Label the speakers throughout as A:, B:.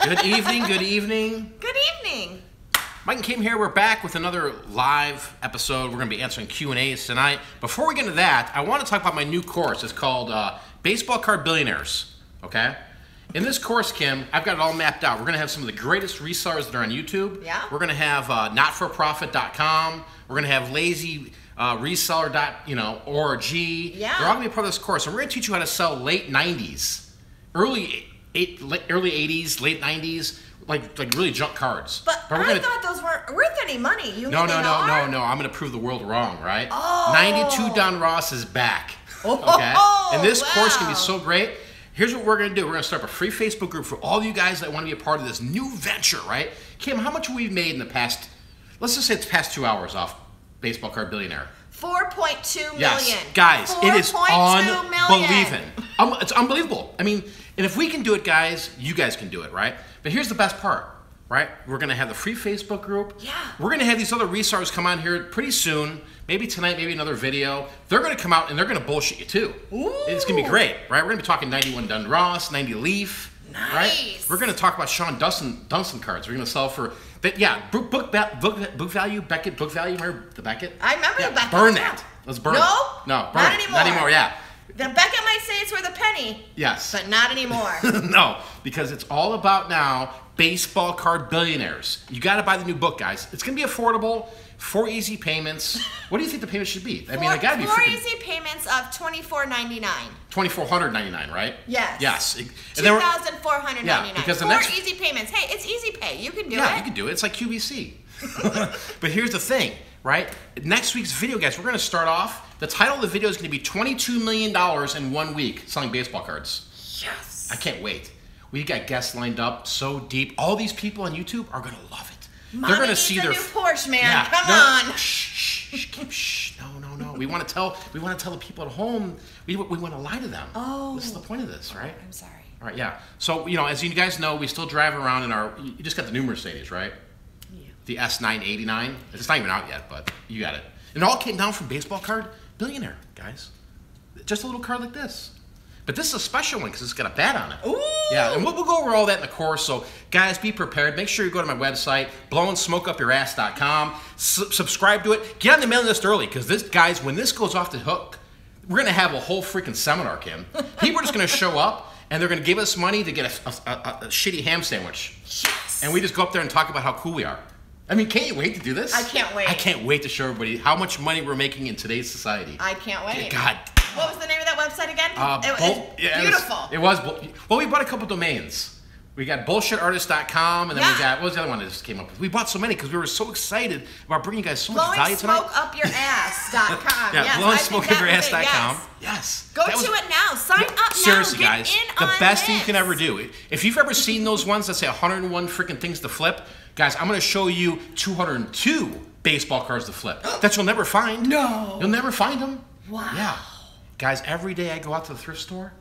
A: Good evening, good evening.
B: Good evening.
A: Mike and Kim here. We're back with another live episode. We're going to be answering Q&As tonight. Before we get into that, I want to talk about my new course. It's called Baseball Card Billionaires, okay? In this course, Kim, I've got it all mapped out. We're going to have some of the greatest resellers that are on YouTube.
B: Yeah.
A: We're going to have notforprofit.com. We're going to have lazy reseller.org.
B: Yeah.
A: They're all going to be part of this course. And we're going to teach you how to sell late 90s, early 80s, late 90s, like really junk cards.
B: But I thought those weren't worth any money.
A: No. I'm going to prove the world wrong, right? Oh. 92 Don Ross is back. Okay? And this course can be so great. Here's what we're going to do. We're going to start up a free Facebook group for all you guys that want to be a part of this new venture, right? Kim, how much have we made in the past, let's just say it's past 2 hours off Baseball Card Billionaire?
B: 4.2 million.
A: Yes, guys, it is unbelievable. It's unbelievable. I mean, and if we can do it, guys, you guys can do it, right? But here's the best part, right? We're going to have the free Facebook group.
B: Yeah.
A: We're going to have these other resellers come on here pretty soon. Maybe tonight, maybe another video. They're going to come out and they're going to bullshit you too. Ooh. It's going to be great, right? We're going to be talking 91 Dun Ross, 90 Leaf.
B: Nice.
A: Right? We're going to talk about Sean Dunston cards. We're going to sell for, book value, Beckett book value. Remember the Beckett?
B: I remember the Beckett.
A: Burn that. Let's burn it.
B: No,
A: burn
B: not
A: it.
B: anymore.
A: Not anymore, yeah.
B: The Beckett might say it's worth a penny.
A: Yes.
B: But not anymore.
A: No, because it's all about now Baseball Card Billionaires. You got to buy the new book, guys. It's going to be affordable. 4 easy payments. What do you think the payments should be? I mean, they got to be
B: 4 easy payments of $2,499.
A: $2,499, right?
B: Yes.
A: Yes.
B: $2,499.
A: Yeah, because the
B: 4
A: next
B: easy payments. Hey, it's easy pay. You can do it.
A: Yeah, you can do it. It's like QVC. But here's the thing, right? Next week's video, guys, we're going to start off. The title of the video is going to be $22 million in 1 week selling baseball cards.
B: Yes.
A: I can't wait. We got guests lined up so deep. All these people on YouTube are going to love it.
B: Mommy
A: They're going to see their
B: new Porsche, man.
A: Yeah,
B: Come on.
A: Shh. No. We want to tell the people at home. We want to lie to them.
B: Oh.
A: This is the point of this, right?
B: I'm sorry.
A: All right, yeah. So, as you guys know, we still drive around in our, you just got the new Mercedes, right?
B: Yeah.
A: The S989. It's not even out yet, but you got it. And it all came down from Baseball Card Billionaire, guys. Just a little card like this. But this is a special one because it's got a bat on it.
B: Ooh.
A: Yeah, and we'll go over all that in the course. So, guys, be prepared. Make sure you go to my website, blowingsmokeupyourass.com. Subscribe to it. Get on the mailing list early because this, guys, when this goes off the hook, we're going to have a whole freaking seminar, Kim. People are just going to show up, and they're going to give us money to get a shitty ham sandwich.
B: Yes.
A: And we just go up there and talk about how cool we are. I mean, can't you wait to do this?
B: I can't wait.
A: I can't wait to show everybody how much money we're making in today's society.
B: I can't wait.
A: God.
B: What was the name of that website again?
A: It was beautiful. Well, we bought a couple domains. We got bullshitartist.com, and then we got, what was the other one that just came up with? We bought so many because we were so excited about bringing you guys so much value tonight.
B: Blowingsmokeupyourass.com.
A: Yeah,
B: yes,
A: blowingsmokeupyourass.com. Yes.
B: Go to it now. Sign up now.
A: Seriously,
B: Get
A: guys,
B: in
A: the
B: on
A: best
B: this.
A: thing you can ever do. If you've ever seen those ones that say 101 freaking things to flip, guys, I'm going to show you 202 baseball cards to flip that you'll never find.
B: No.
A: You'll never find them.
B: Wow.
A: Yeah. Guys, every day I go out to the thrift store,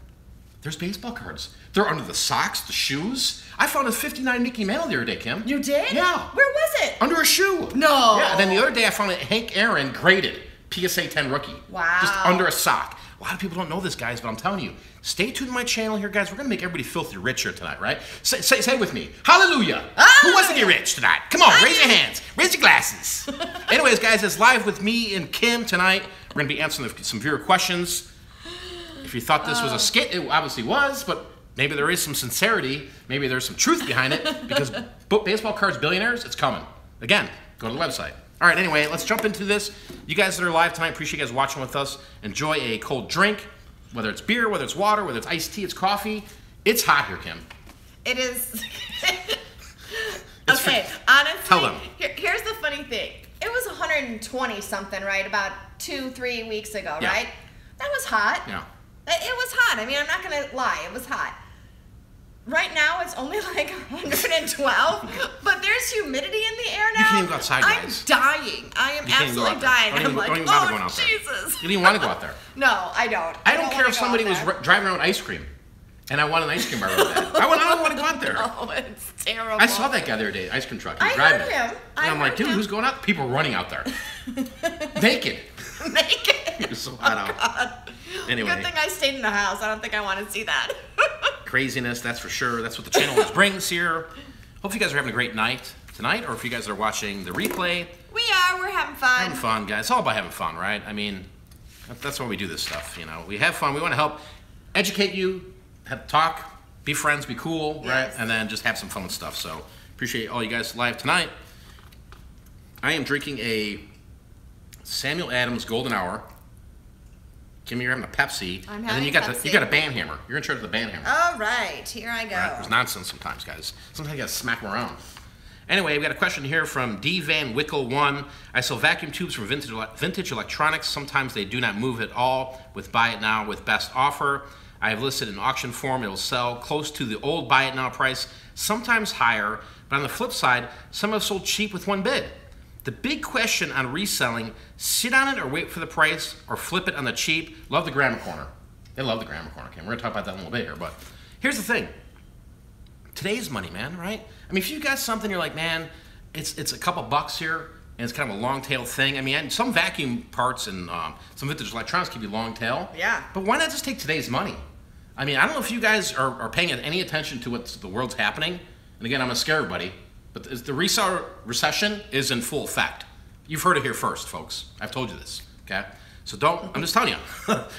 A: there's baseball cards. They're under the socks, the shoes. I found a 59 Mickey Mantle the other day, Kim.
B: You did?
A: Yeah.
B: Where was it?
A: Under a shoe.
B: No.
A: Yeah, and then the other day I found a Hank Aaron graded PSA 10 rookie.
B: Wow.
A: Just under a sock. A lot of people don't know this, guys, but I'm telling you, stay tuned to my channel here, guys. We're going to make everybody filthy rich here tonight, right? Say it with me. Hallelujah. Who wants to get rich tonight? Come on, raise your hands. Raise your glasses. Anyways, guys, it's live with me and Kim tonight. We're going to be answering some viewer questions. If you thought this was a skit, it obviously was, but maybe there is some sincerity. Maybe there's some truth behind it because Baseball Cards Billionaires, it's coming. Again, go to the website. All right, anyway, let's jump into this. You guys that are live tonight, appreciate you guys watching with us. Enjoy a cold drink, whether it's beer, whether it's water, whether it's iced tea, it's coffee. It's hot here, Kim.
B: It is. Okay, honestly,
A: tell them.
B: Here's the funny thing. It was 120 something, right? About 2-3 weeks ago,
A: Yeah.
B: right? That was hot.
A: Yeah.
B: It was hot. I mean, I'm not going to lie. It was hot. Right now, it's only like 112, but there's humidity in the air now.
A: You can't even go outside, guys.
B: I'm dying. I am absolutely dying.
A: Don't
B: I'm
A: even
B: like,
A: bother going
B: oh,
A: out there.
B: Jesus.
A: You don't even want to go out there.
B: No, I don't.
A: I don't care if somebody was driving around with ice cream, and I want an ice cream bar with that. I don't want to go out there.
B: Oh, it's terrible.
A: I saw that guy the other day, ice cream truck. He was
B: I
A: driving
B: heard
A: it.
B: him.
A: And I'm like, dude, who's going out? People running out there. Naked.
B: Naked.
A: It was so hot out.
B: God.
A: Anyway.
B: Good thing I stayed in the house. I don't think I want to see that.
A: craziness, that's for sure. That's what the channel always brings here. Hope you guys are having a great night tonight, or if you guys are watching the replay.
B: We're having fun.
A: Having fun, guys. It's all about having fun, right? I mean, that's why we do this stuff, you know. We have fun. We want to help educate you, talk, be friends, be cool, right? And then just have some fun with stuff. So appreciate all you guys live tonight. I am drinking a Samuel Adams Golden Hour. Kimmy, you're having a Pepsi.
B: I'm having
A: and then you got a band hammer. You're in charge of the band hammer.
B: All right, here I go.
A: Right? There's nonsense sometimes, guys. Sometimes you gotta smack them around. Anyway, we got a question here from D Van Wickle 1. I sell vacuum tubes from vintage electronics. Sometimes they do not move at all with buy it now with best offer. I have listed an auction form. It will sell close to the old buy it now price, sometimes higher. But on the flip side, some have sold cheap with one bid. The big question on reselling, sit on it or wait for the price or flip it on the cheap. Love the grammar corner. They love the grammar corner. Okay, we're going to talk about that in a little bit here. But here's the thing. Today's money, man, right? I mean, if you got something, you're like, man, it's a couple bucks here, and it's kind of a long tail thing. I mean, some vacuum parts and some vintage electronics can be long tail.
B: Yeah.
A: But why not just take today's money? I mean, I don't know if you guys are paying any attention to what the world's happening. And again, I'm going to scare everybody. But the reseller recession is in full effect. You've heard it here first, folks. I've told you this, okay? So I'm just telling you.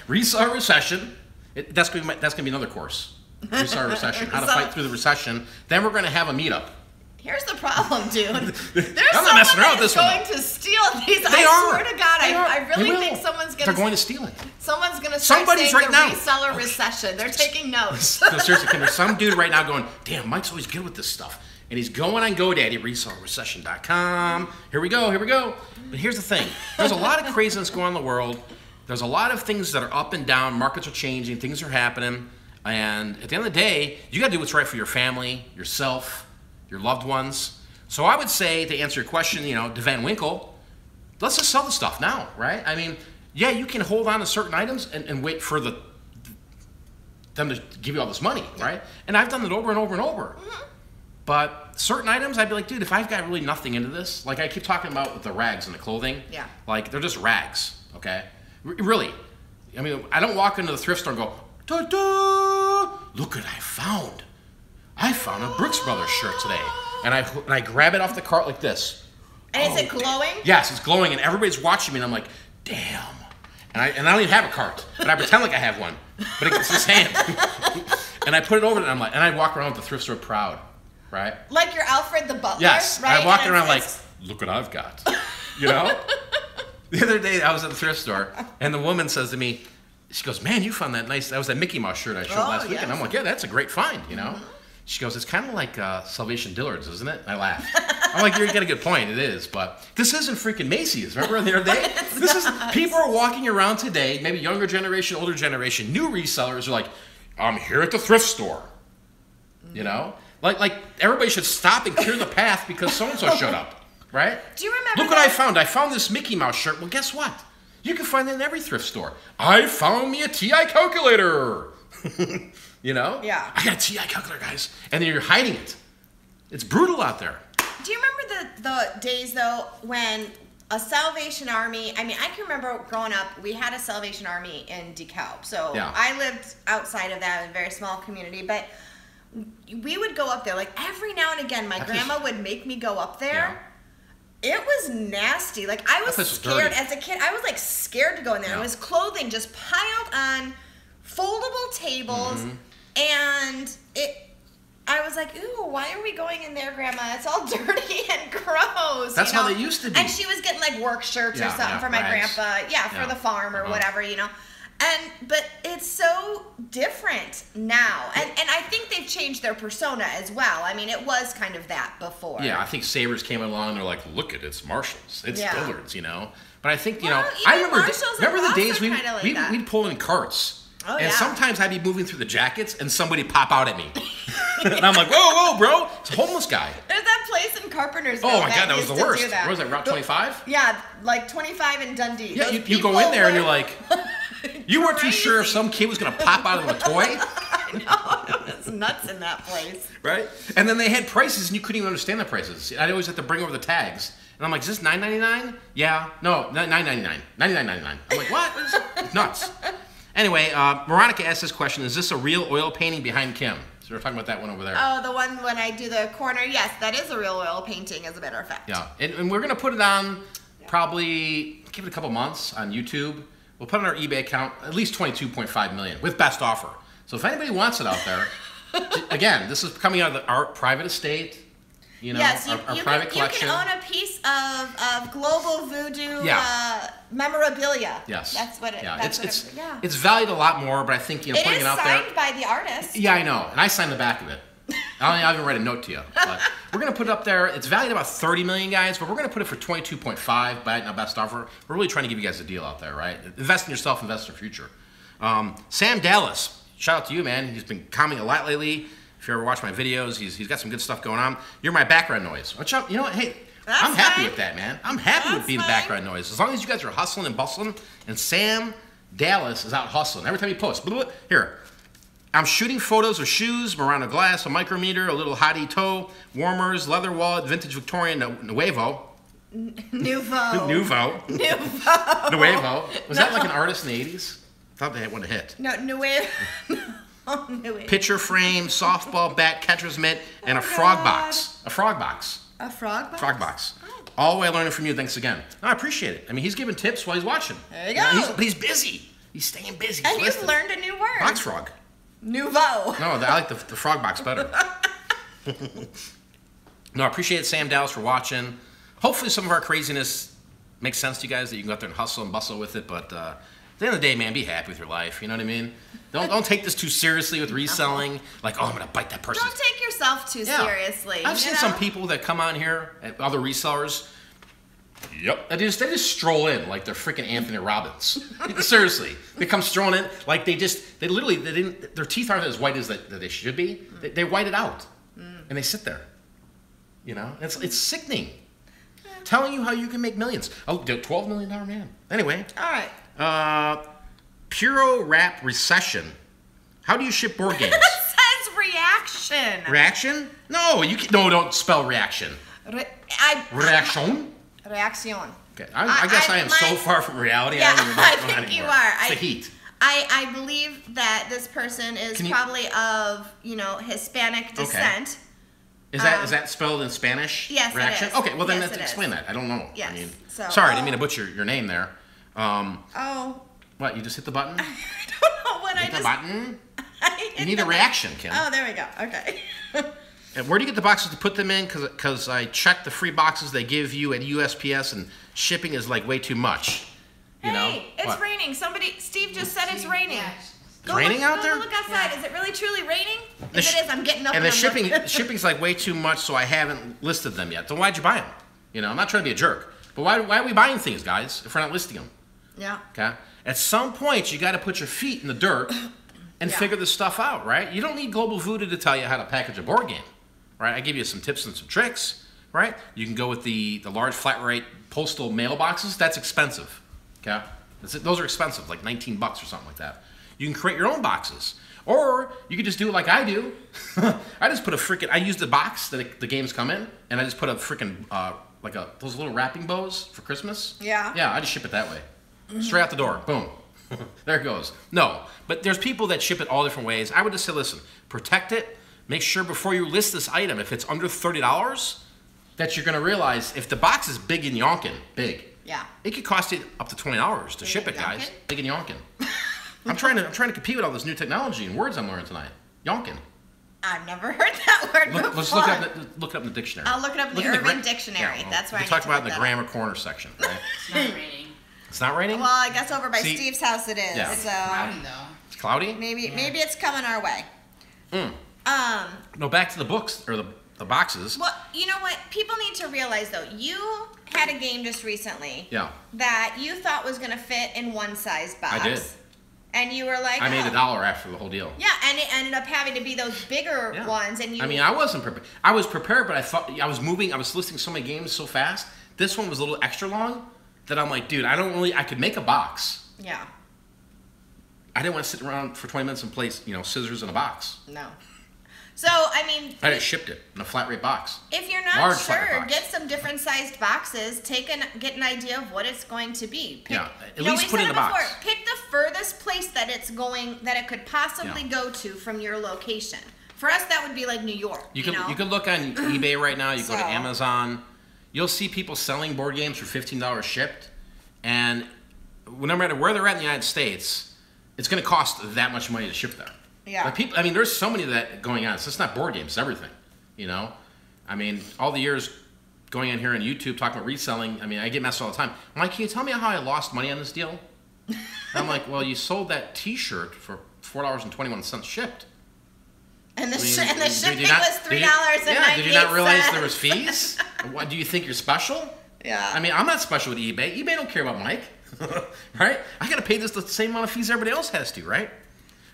A: Reseller recession, that's going to be another course. Reseller recession, how to fight through the recession. Then we're going to have a meetup.
B: Here's the problem, dude. There's
A: I'm not messing around with this
B: going to steal these.
A: They are.
B: Swear to God, I really think someone's going to...
A: They're going to steal it.
B: Someone's going to start
A: Somebody's
B: saying
A: right
B: the
A: now.
B: reseller recession. They're taking notes.
A: No, seriously, there's some dude right now going, damn, Mike's always good with this stuff. And he's going on GoDaddy, resellerrecession.com. Here we go. But here's the thing. There's a lot of craziness going on in the world. There's a lot of things that are up and down. Markets are changing. Things are happening. And at the end of the day, you got to do what's right for your family, yourself, your loved ones. So I would say, to answer your question, you know, to Van Winkle, let's just sell the stuff now, right? I mean, yeah, you can hold on to certain items and wait for them to give you all this money, right? And I've done it over and over and over. Mm-hmm. But certain items, I'd be like, dude, if I've got really nothing into this, like I keep talking about with the rags and the clothing, like they're just rags, okay? Really. I mean, I don't walk into the thrift store and go, da-da, look what I found. I found a Brooks Brothers shirt today. And I grab it off the cart like this.
B: And is it glowing?
A: Yes, it's glowing, and everybody's watching me, and I'm like, damn. And I don't even have a cart, but I pretend like I have one. But it's this hand. And I put it over, and I'm like, and I walk around with the thrift store proud, right?
B: Like you're Alfred the Butler,
A: yes,
B: right?
A: I walk around like, look what I've got, you know? The other day, I was at the thrift store, and the woman says to me, she goes, man, you found that nice, that was that Mickey Mouse shirt I showed last week. And I'm like, yeah, that's a great find, you know? Mm-hmm. She goes, it's kind of like Salvation Dillard's, isn't it? And I laugh. I'm like, you got a good point. It is, but this isn't freaking Macy's. Remember the other day? People are walking around today, maybe younger generation, older generation, new resellers are like, I'm here at the thrift store. You know? Like everybody should stop and clear the path because so-and-so showed up, right?
B: Do you remember
A: Look what I found. I found this Mickey Mouse shirt. Well, guess what? You can find that in every thrift store. I found me a TI calculator. You know?
B: Yeah.
A: I got a TI calculator, guys. And then you're hiding it. It's brutal out there.
B: Do you remember the days, though, when a Salvation Army, I mean, I can remember growing up, we had a Salvation Army in DeKalb. So I lived outside of that in a very small community, but we would go up there. Like, every now and again, my grandma would make me go up there. Yeah. It was nasty. Like, I was scared as a kid. I was, like, scared to go in there. Yeah. It was clothing just piled on foldable tables, and I was like, ooh, why are we going in there, Grandma? It's all dirty and gross.
A: That's how they used to be.
B: And she was getting like work shirts or something for my grandpa, for the farm or whatever, you know. But it's so different now, and I think they've changed their persona as well. I mean, it was kind of that before.
A: Yeah, I think Savers came along and they're like, look at it's Marshalls, it's Dillard's, you know. But I think I remember the days we'd pull in carts. Oh, and sometimes I'd be moving through the jackets and somebody pop out at me. And I'm like, whoa, bro. It's a homeless guy.
B: There's that place in Carpentersville.
A: Oh, my God, that was the worst. Where was that, Route 25?
B: Yeah, like 25 in Dundee.
A: Yeah, you go in there and you're like, you weren't too sure if some kid was going to pop out of a toy?
B: I know, it was nuts in that place.
A: Right? And then they had prices and you couldn't even understand the prices. I'd always have to bring over the tags. And I'm like, is this $9.99? Yeah. No, $9.99. $99.99. I'm like, what? It's nuts. Anyway, Veronica asked this question: is this a real oil painting behind Kim? So we're talking about that one over there.
B: Oh, the one when I do the corner. Yes, that is a real oil painting, as a matter of fact.
A: Yeah, and we're gonna put it on probably give it a couple months on YouTube. We'll put it on our eBay account at least 22.5 million with best offer. So if anybody wants it out there, again, this is coming out of our private estate. You know,
B: yes,
A: our private collection.
B: You can own a piece of global voodoo memorabilia.
A: Yes,
B: that's what it.
A: Yeah,
B: that's
A: it's valued a lot more, but I think putting it out there.
B: It is signed by the artist.
A: Yeah, I know, and I signed the back of it. I'll even write a note to you. But we're gonna put it up there. It's valued about 30 million, guys, but we're gonna put it for 22.5. Buy it in our best offer. We're really trying to give you guys a deal out there, right? Invest in yourself, invest in your future. Sam Dallas, shout out to you, man. He's been commenting a lot lately. If you ever watch my videos, he's got some good stuff going on. You're my background noise. Watch out. You know what? Hey, I'm happy with that, man. I'm happy with being background noise. As long as you guys are hustling and bustling, and Sam Dallas is out hustling. Every time he posts, here, I'm shooting photos of shoes, Murano glass, a micrometer, a little hottie toe, warmers, leather wallet, vintage Victorian Nuevo.
B: Nuevo.
A: Was that like an artist in the 80s? I thought they had one to hit.
B: No, Nuevo.
A: Picture frame, softball bat, catcher's mitt, and a frog box. A frog box.
B: A frog box?
A: Frog box. Oh. All the way learning from you. Thanks again. No, I appreciate it. I mean, he's giving tips while he's watching.
B: There you go.
A: But he's busy. He's staying busy.
B: And you've learned a new word.
A: Box frog.
B: Nouveau.
A: No, I like the frog box better. No, I appreciate Sam Dallas for watching. Hopefully some of our craziness makes sense to you guys, that you can go out there and hustle and bustle with it, but at the end of the day, man, be happy with your life. You know what I mean? Don't take this too seriously with reselling. Like, oh, I'm going to bite that person.
B: Don't take yourself too seriously.
A: I've seen some people that come on here, at other resellers. Yep. They just stroll in like they're freaking Anthony Robbins. Seriously. They come strolling in like they didn't, their teeth aren't as white as that they should be. They white it out. And they sit there. You know? It's sickening. Telling you how you can make millions. Oh, the $12 million man. Anyway.
B: All right.
A: Puro Rap Recession. How do you ship board games?
B: It says reaction.
A: Reaction? No, don't spell reaction. Reaction?
B: Reaction.
A: Okay. I guess I am so far from reality.
B: Yeah,
A: I
B: think you are.
A: It's the heat.
B: I believe that this person is probably of, Hispanic descent.
A: Okay. Is that spelled in Spanish?
B: Yes,
A: reaction?
B: it is.
A: Okay, well then
B: yes,
A: explain that. I don't know.
B: Yes.
A: I mean,
B: sorry,
A: I didn't mean to butcher your name there.
B: Oh.
A: What, you just hit the button?
B: I don't know what
A: hit the button? You need a reaction, Kim.
B: Oh, there we go. Okay.
A: And where do you get the boxes to put them in? Because I checked the free boxes they give you at USPS, and shipping is like way too much.
B: It's raining. Steve just said it's raining.
A: It's raining out there?
B: Go look outside. Yeah. Is it really truly raining? If it is, I'm getting up.
A: And the shipping's like way too much, so I haven't listed them yet. So why'd you buy them? I'm not trying to be a jerk, but why are we buying things, guys, if we're not listing them?
B: Yeah.
A: Okay. At some point, you got to put your feet in the dirt and figure this stuff out, right? You don't need Global Voodoo to tell you how to package a board game, right? I give you some tips and some tricks, right? You can go with the large flat rate postal mailboxes. That's expensive, okay? Those are expensive, like $19 or something like that. You can create your own boxes. Or you could just do it like I do. I just put I use the box that the games come in, and I just put a freaking, those little wrapping bows for Christmas.
B: Yeah.
A: Yeah, I just ship it that way. Straight out the door. Boom. There it goes. No, but there's people that ship it all different ways. I would just say, listen, protect it. Make sure before you list this item, if it's under $30, that you're going to realize if the box is big and yonkin,
B: yeah,
A: it could cost you up to $20 to ship it, guys. Big and yonkin. I'm trying to compete with all this new technology and words I'm learning tonight. Yonkin.
B: I've never heard that word before.
A: Let's look it up in the dictionary.
B: I'll look it up in the Urban Dictionary.
A: Yeah,
B: that's where I
A: talk about it in the grammar corner section. Right?
C: It's not raining.
A: It's not raining?
B: Well, I guess over by Steve's house it is.
A: Yeah.
B: So
C: It's cloudy though.
A: It's cloudy?
B: Maybe it's coming our way.
A: No, back to the books or the boxes.
B: Well, you know what? People need to realize though, you had a game just recently that you thought was going to fit in one size box.
A: I did.
B: And you were like,
A: I made $1 after the whole deal.
B: Yeah, and it ended up having to be those bigger ones. And
A: I wasn't prepared. I was prepared, but I thought I was moving. I was listing so many games so fast. This one was a little extra long that I'm like, dude, I could make a box.
B: Yeah.
A: I didn't want to sit around for 20 minutes and play, scissors in a box.
B: No. So, I mean...
A: I just shipped it in a flat rate box.
B: If you're not sure, get some different sized boxes. Get an idea of what it's going to be.
A: At least put it in a box.
B: Pick the furthest place that it's going, that it could possibly go to from your location. For us, that would be like New York. You
A: can look on eBay right now. You go to Amazon. You'll see people selling board games for $15 shipped. And no matter where they're at in the United States, it's going to cost that much money to ship there.
B: Yeah.
A: Like people, I mean, there's so many of that going on. So it's not board games, it's everything. I mean, all the years going in here on YouTube talking about reselling, I mean, I get messed all the time. I'm like, can you tell me how I lost money on this deal? And I'm like, well, you sold that T-shirt for $4.21 shipped.
B: And the shipping was $3.98.
A: Yeah, did you not realize there was fees? What, do you think you're special?
B: Yeah.
A: I mean, I'm not special with eBay. eBay don't care about Mike, right? I got to pay this the same amount of fees everybody else has to, right?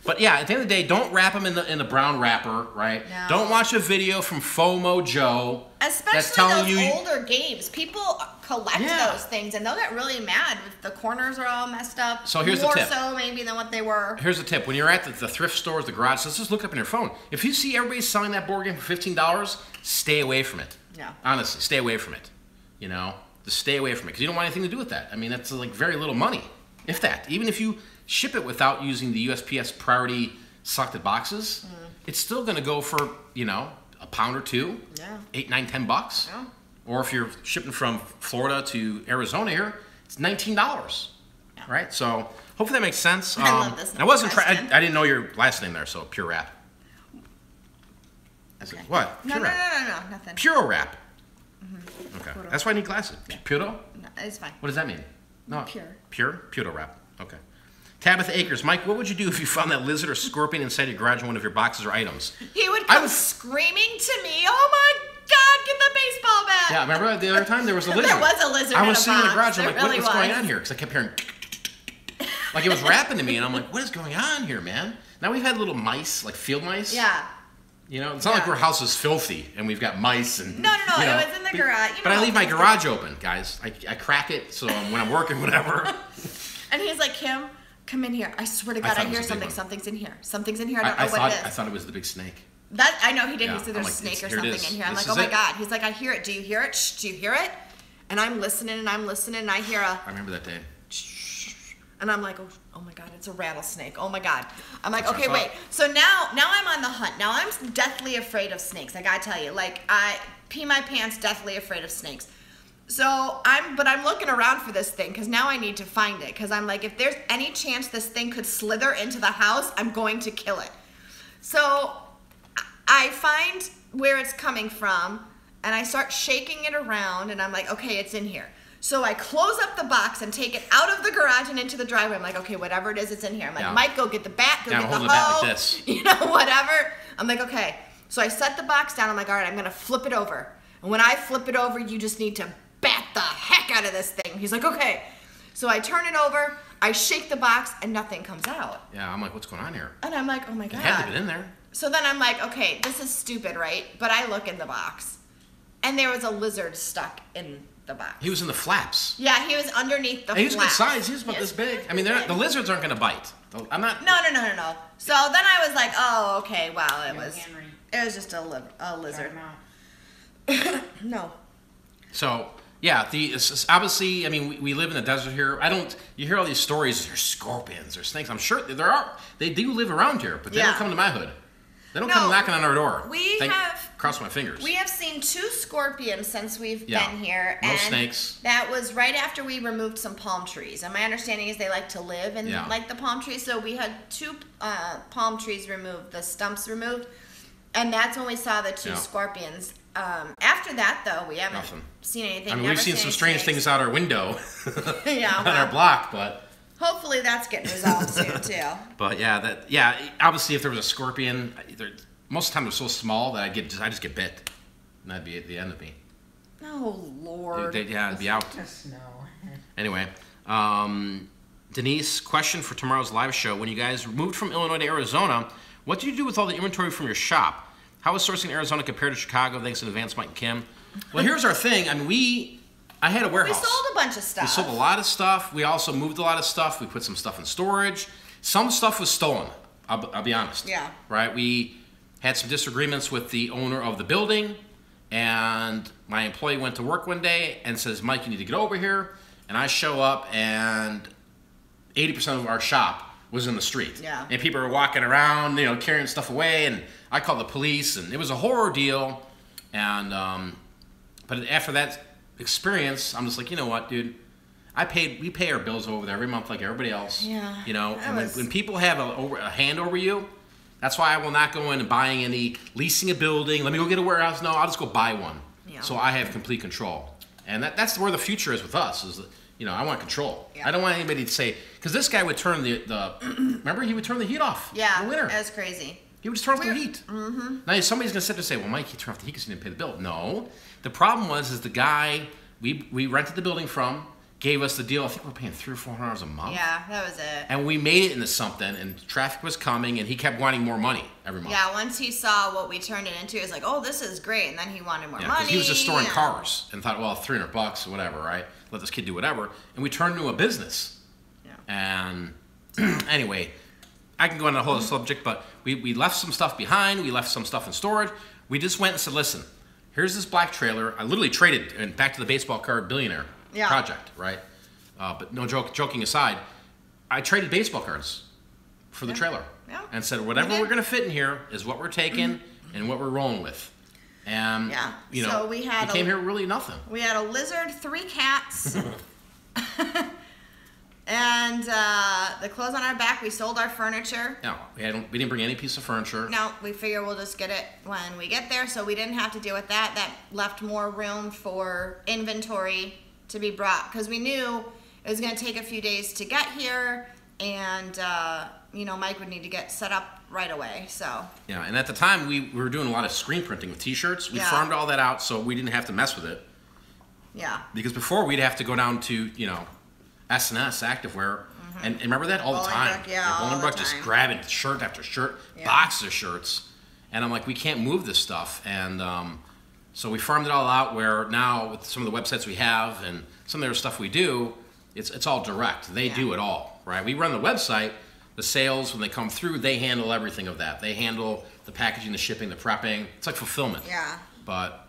A: But yeah, at the end of the day, don't wrap them in the brown wrapper, right?
B: No.
A: Don't watch a video from FOMO Joe.
B: Especially
A: that's telling
B: those older games. People collect those things, and they'll get really mad if the corners are all messed up.
A: So here's the tip.
B: More so maybe than what they were.
A: Here's the tip. When you're at the thrift stores, the garage, let's just look up on your phone. If you see everybody selling that board game for $15, stay away from it.
B: Yeah.
A: Honestly, stay away from it. Just stay away from it because you don't want anything to do with that. I mean, that's like very little money, if that. Even if you ship it without using the USPS priority selected boxes, it's still going to go for, a pound or two, $8, $9, $10.
B: Yeah.
A: Or if you're shipping from Florida to Arizona here, it's $19, right? So hopefully that makes sense.
B: I love this.
A: I didn't know your last name there, so Pure Rap.
B: Okay.
A: What?
B: No, nothing.
A: Puro Rap. Okay. Puro. That's why I need glasses. Yeah. Puro?
B: No, it's fine.
A: What does that mean? No.
B: Pure.
A: Pure? Puro Rap. Okay. Tabitha Akers, Mike, what would you do if you found that lizard or scorpion inside your garage in one of your boxes or items?
B: He would come screaming to me, oh my God, get the baseball bat!
A: Yeah, remember the other time there was a lizard?
B: There was a lizard
A: I was sitting in the garage, I'm like,
B: really
A: what's going on here? Because I kept hearing like it was rapping to me, and I'm like, what is going on here, man? Now we've had little mice, like field mice.
B: Yeah.
A: It's not like our house is filthy and we've got mice and...
B: No, it was in the garage.
A: But I leave my garage open, guys. I crack it, so when I'm working, whatever.
B: And he's like, Kim, come in here. I swear to God, I hear something. Something's in here. Something's in here. I don't know what it is.
A: I thought it was the big snake.
B: I know he did. He said there's a snake or something in here. I'm like, oh my God. He's like, I hear it. Do you hear it? Shh, do you hear it? And I'm listening and I hear a...
A: I remember that day.
B: And I'm like, oh my God, it's a rattlesnake. Oh my God. I'm like, okay, wait. So now I'm on the hunt. Now I'm deathly afraid of snakes. I gotta tell you, like I pee my pants, deathly afraid of snakes. So I'm looking around for this thing because now I need to find it because I'm like, if there's any chance this thing could slither into the house, I'm going to kill it. So I find where it's coming from and I start shaking it around and I'm like, okay, it's in here. So I close up the box and take it out of the garage and into the driveway. I'm like, okay, whatever it is, it's in here. I'm like, Mike, go get the bat, go get the hoe.
A: The bat like this.
B: Whatever. I'm like, okay. So I set the box down. I'm like, all right, I'm going to flip it over. And when I flip it over, you just need to bat the heck out of this thing. He's like, okay. So I turn it over, I shake the box, and nothing comes out.
A: Yeah, I'm like, what's going on here?
B: And I'm like, oh my God.
A: It had to have been in there.
B: So then I'm like, okay, this is stupid, right? But I look in the box, and there was a lizard stuck in the box.
A: He was in the flaps.
B: Yeah, he was underneath the flaps.
A: He was good size. He was about this big. I mean, the lizards aren't going to bite. I'm not.
B: No. So then I was like, oh, okay, wow, it was just a lizard. No.
A: So yeah, obviously, I mean, we live in the desert here. You hear all these stories. There's scorpions, there's snakes. I'm sure there are. They do live around here, but they don't come to my hood. They don't come knocking on our door. Cross my fingers.
B: We have seen 2 scorpions since we've been here.
A: No snakes.
B: That was right after we removed some palm trees. And my understanding is they like to live in like the palm trees. So we had 2 palm trees removed, the stumps removed. And that's when we saw the 2 scorpions. After that, though, we haven't seen anything.
A: I mean, we've seen some strange things out our window
B: on
A: our block, but...
B: Hopefully that's getting resolved soon, too.
A: But obviously if there was a scorpion, most of the time they're so small that I just get bit. And that'd be the end of me.
B: Oh, Lord.
A: It'd be out.
C: Just no.
A: Anyway, Denise, question for tomorrow's live show. When you guys moved from Illinois to Arizona, what did you do with all the inventory from your shop? How was sourcing in Arizona compared to Chicago? Thanks in advance, Mike and Kim. Well, here's our thing. I mean, I had a warehouse.
B: We sold a bunch of stuff.
A: We sold a lot of stuff. We also moved a lot of stuff. We put some stuff in storage. Some stuff was stolen. I'll be honest.
B: Yeah.
A: Right? We had some disagreements with the owner of the building, and my employee went to work one day and says, Mike, you need to get over here. And I show up, and 80% of our shop was in the street.
B: Yeah.
A: And people were walking around, you know, carrying stuff away, and I called the police, and it was a horror deal. And but after that experience, I'm just like, you know what, dude? We pay our bills over there every month like everybody else.
B: Yeah.
A: You know, and when people have a hand over you, that's why I will not go in and buying any, leasing a building. Let me go get a warehouse. No, I'll just go buy one. Yeah. So I have complete control. And that's where the future is with us. Is that, you know, I want control. Yeah. I don't want anybody to say, because this guy would turn remember, he would turn the heat off.
B: Yeah.
A: In the winter.
B: That's crazy.
A: He would just turn off the heat. Mm-hmm. Now somebody's gonna sit there and say, well, Mike, he turned off the heat because he didn't pay the bill. No, the problem is the guy we rented the building from gave us the deal. I think we're paying $300 or $400 a month.
B: Yeah, that was it.
A: And we made it into something, and traffic was coming, and he kept wanting more money every month.
B: Yeah, once he saw what we turned it into, he was like, oh, this is great, and then he wanted more money.
A: He was just storing cars and thought, well, $300 or whatever, right? Let this kid do whatever. And we turned into a business. Yeah. And anyway, I can go on a whole subject, but we left some stuff behind. We left some stuff in storage. We just went and said, listen, here's this black trailer. I literally traded, and back to the baseball card billionaire project, right? But no joking aside, I traded baseball cards for the trailer and said, whatever we're going to fit in here is what we're taking and what we're rolling with. And, you know, so we came here really nothing.
B: We had a lizard, 3 cats, and the clothes on our back. We sold our furniture.
A: No, we didn't bring any piece of furniture.
B: No, we figure we'll just get it when we get there, so we didn't have to deal with that. That left more room for inventory to be brought, because we knew it was going to take a few days to get here, and you know, Mike would need to get set up right away. So
A: yeah, and at the time we were doing a lot of screen printing with T-shirts. We farmed all that out, so we didn't have to mess with it. Yeah. Because before we'd have to go down to, you know, S&S Activewear, and remember that all the time. Bolingbrook just grabbing shirt after shirt, boxes of shirts, and I'm like, we can't move this stuff, and so we farmed it all out. Where now with some of the websites we have and some of the other stuff we do, it's all direct. They do it all, right? We run the website. The sales, when they come through, they handle everything of that. They handle the packaging, the shipping, the prepping. It's like fulfillment. Yeah. But,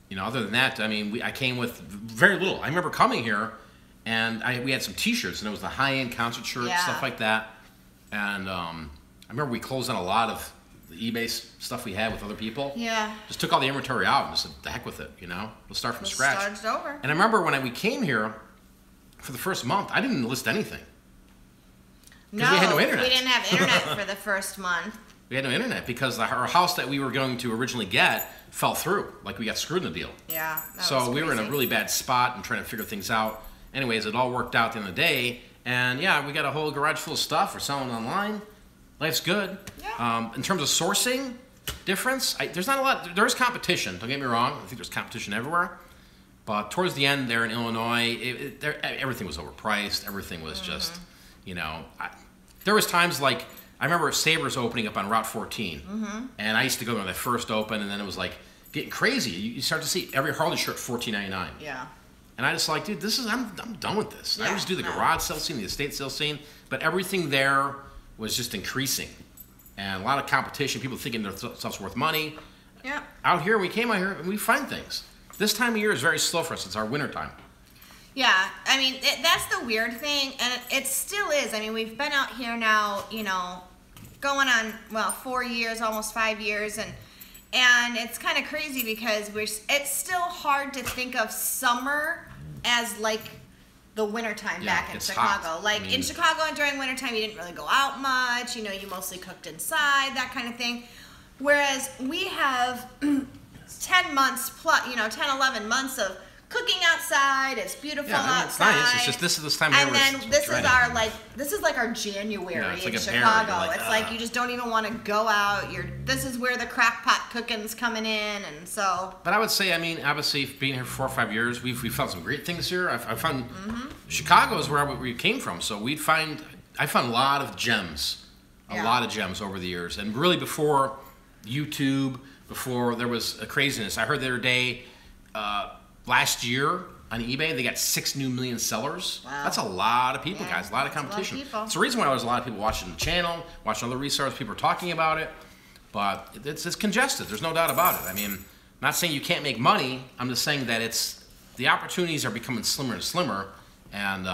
A: you know, other than that, I mean, I came with very little. I remember coming here, and we had some T-shirts, and it was the high-end concert shirts, stuff like that. And I remember we closed on a lot of the eBay stuff we had with other people. Yeah. Just took all the inventory out and just said, the heck with it, you know? We'll start from scratch.
B: Started over.
A: And I remember when we came here, for the first month, I didn't list anything.
B: No, we had no internet. We didn't have internet for the first month.
A: We had no internet because our house that we were going to originally get fell through. Like, we got screwed in the deal. Yeah, so we were in a really bad spot and trying to figure things out. Anyways, it all worked out at the end of the day. And yeah, we got a whole garage full of stuff. We're selling online. Life's good. Yeah. In terms of sourcing difference, there's not a lot. There's competition. Don't get me wrong. I think there's competition everywhere. But towards the end there in Illinois, everything was overpriced. Everything was just, you know, there was times like, I remember Sabres opening up on Route 14. And I used to go when they first opened, and then it was like getting crazy. You start to see every Harley shirt $14.99. Yeah. And I just like, dude, I'm done with this. Yeah, I just do the garage sale scene, the estate sale scene, but everything there was just increasing. And a lot of competition, people thinking their stuff's worth money. Yeah. Out here, we came out here, and we find things. This time of year is very slow for us. It's our winter time.
B: Yeah, I mean, that's the weird thing, and it still is. I mean, we've been out here now, you know, going on, well, 4 years, almost 5 years, and it's kind of crazy because it's still hard to think of summer as like the wintertime back in Chicago. Hot. Like, in Chicago during wintertime, you didn't really go out much. You know, you mostly cooked inside, that kind of thing. Whereas we have 10 months plus, you know, 10, 11 months of cooking outside. It's beautiful outside. It's nice.
A: It's just this time of year.
B: And then this is like our January in Chicago. It's like you just don't even want to go out. This is where the crack pot cooking's coming in, and so.
A: But I would say, I mean, obviously being here for 4 or 5 years, we've found some great things here. I found Chicago is where we came from, so I found a lot of gems, a lot of gems over the years, and really before YouTube, before there was a craziness. I heard the other day. Last year on eBay, they got 6 new million sellers. Wow. That's a lot of people, guys. A lot of competition. It's the reason why there's a lot of people watching the channel, watching other resellers. People are talking about it. but it's congested. There's no doubt about it. I mean, I'm not saying you can't make money. I'm just saying that the opportunities are becoming slimmer and slimmer, and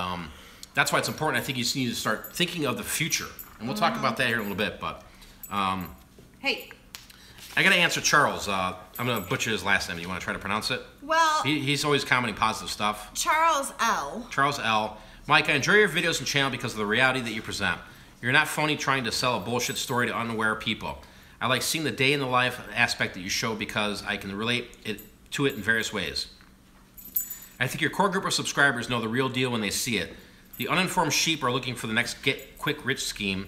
A: that's why it's important. I think you just need to start thinking of the future, and we'll talk about that here in a little bit. But
B: hey,
A: I got to answer Charles. I'm going to butcher his last name. You want to try to pronounce it?
B: Well,
A: he's always commenting positive stuff.
B: Charles L.
A: Charles L. Mike, I enjoy your videos and channel because of the reality that you present. You're not phony trying to sell a bullshit story to unaware people. I like seeing the day in the life aspect that you show because I can relate to it in various ways. I think your core group of subscribers know the real deal when they see it. The uninformed sheep are looking for the next get-quick-rich scheme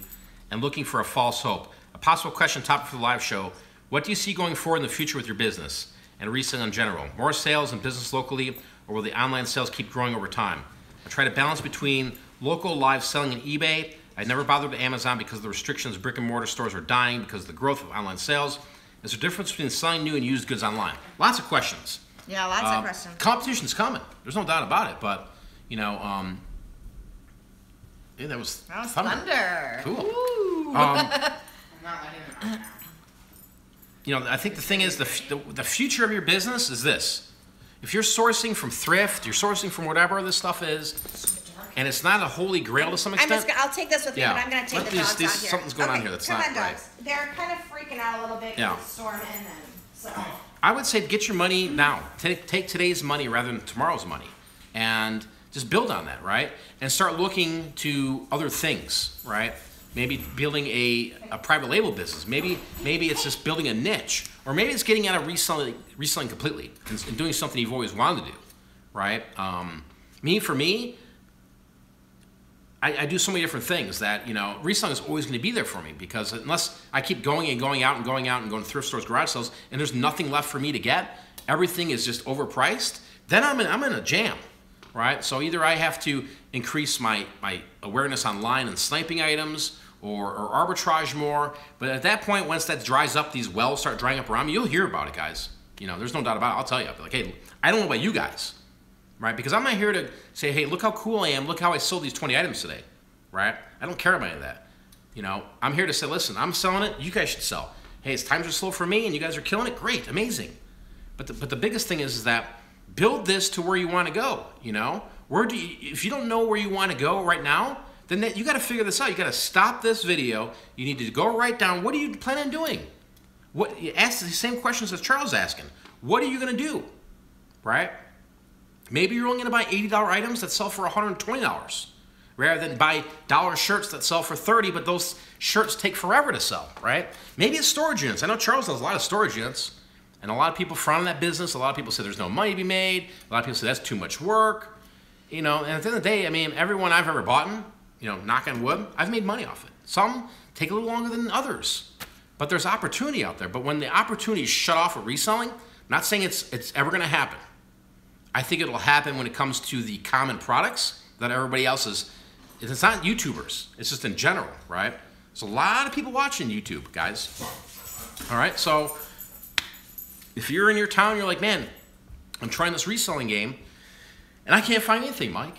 A: and looking for a false hope. A possible question topic for the live show: what do you see going forward in the future with your business and reselling in general? More sales and business locally, or will the online sales keep growing over time? I try to balance between local live selling and eBay. I never bothered with Amazon because of the restrictions. Brick and mortar stores are dying because of the growth of online sales. Is there a difference between selling new and used goods online? Lots of questions.
B: Yeah, lots of questions.
A: Competition's coming. There's no doubt about it. But, you know, yeah, that was
B: thunder.
A: Cool.
B: I'm
C: not letting it right now.
A: You know, I think the thing is the future of your business is this. If you're sourcing from thrift, you're sourcing from whatever this stuff is, and it's not a holy grail to some extent.
B: I'll take this with me, but I'm going to take the dogs out here.
A: Something's going on here that's not right.
B: They're kind of freaking out a little bit because it's storming in them. So.
A: I would say get your money now. Take today's money rather than tomorrow's money, and just build on that, right? And start looking to other things, right? Maybe building a private label business. Maybe it's just building a niche, or maybe it's getting out of reselling completely and doing something you've always wanted to do, right? For me, I do so many different things that, you know, reselling is always going to be there for me, because unless I keep going and going out and going to thrift stores, garage sales, and there's nothing left for me to get, everything is just overpriced, then I'm in a jam, right? So either I have to increase my awareness online and sniping items, or arbitrage more. But at that point, once that dries up, these wells start drying up around me, you'll hear about it, guys. You know, there's no doubt about it. I'll tell you. I'll be like, hey, I don't know about you guys, right? Because I'm not here to say, hey, look how cool I am. Look how I sold these 20 items today, right? I don't care about any of that. You know, I'm here to say, listen, I'm selling it. You guys should sell. Hey, it's times are slow for me, and you guys are killing it. Great, amazing. But the biggest thing is that build this to where you want to go. You know, if you don't know where you want to go right now, then you got to figure this out. You got to stop this video. You need to go write down, what do you plan on doing? Ask the same questions as Charles asking. What are you going to do, right? Maybe you're only going to buy $80 items that sell for $120, rather than buy dollar shirts that sell for $30, but those shirts take forever to sell, right? Maybe it's storage units. I know Charles does a lot of storage units, and a lot of people frown on that business. A lot of people say there's no money to be made. A lot of people say that's too much work. You know, and at the end of the day, I mean, everyone I've ever bought in, you know, knock on wood, I've made money off it. Some take a little longer than others, but there's opportunity out there. But when the opportunity is shut off with reselling, I'm not saying it's ever going to happen. I think it'll happen when it comes to the common products that everybody else is. It's not YouTubers. It's just in general, right? There's a lot of people watching YouTube, guys. All right, so if you're in your town, you're like, man, I'm trying this reselling game, and I can't find anything, Mike.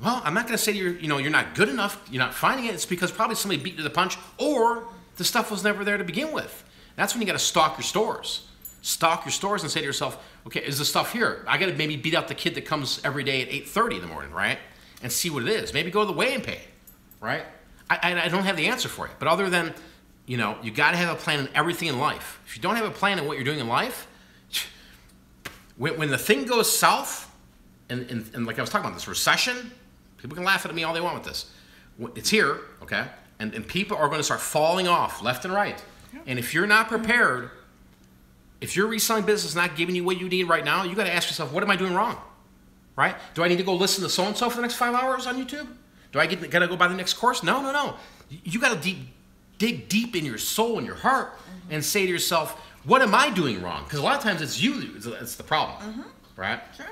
A: Well, I'm not going to say you're not good enough, you're not finding it. It's because probably somebody beat you to the punch, or the stuff was never there to begin with. That's when you got to stalk your stores. Stalk your stores and say to yourself, okay, is the stuff here? I got to maybe beat out the kid that comes every day at 8:30 in the morning, right? And see what it is. Maybe go to the weigh and pay, right? I don't have the answer for you. But other than, you know, you got to have a plan in everything in life. If you don't have a plan in what you're doing in life, when the thing goes south, and like I was talking about, this recession, people can laugh at me all they want with this. It's here, okay? And people are going to start falling off left and right. And if you're not prepared, if your reselling business is not giving you what you need right now, you got to ask yourself, what am I doing wrong? Right? Do I need to go listen to so-and-so for the next 5 hours on YouTube? Do I got to go buy the next course? No. You got to dig deep in your soul and your heart and say to yourself, what am I doing wrong? Because a lot of times it's you that's the problem, right?
B: Sure.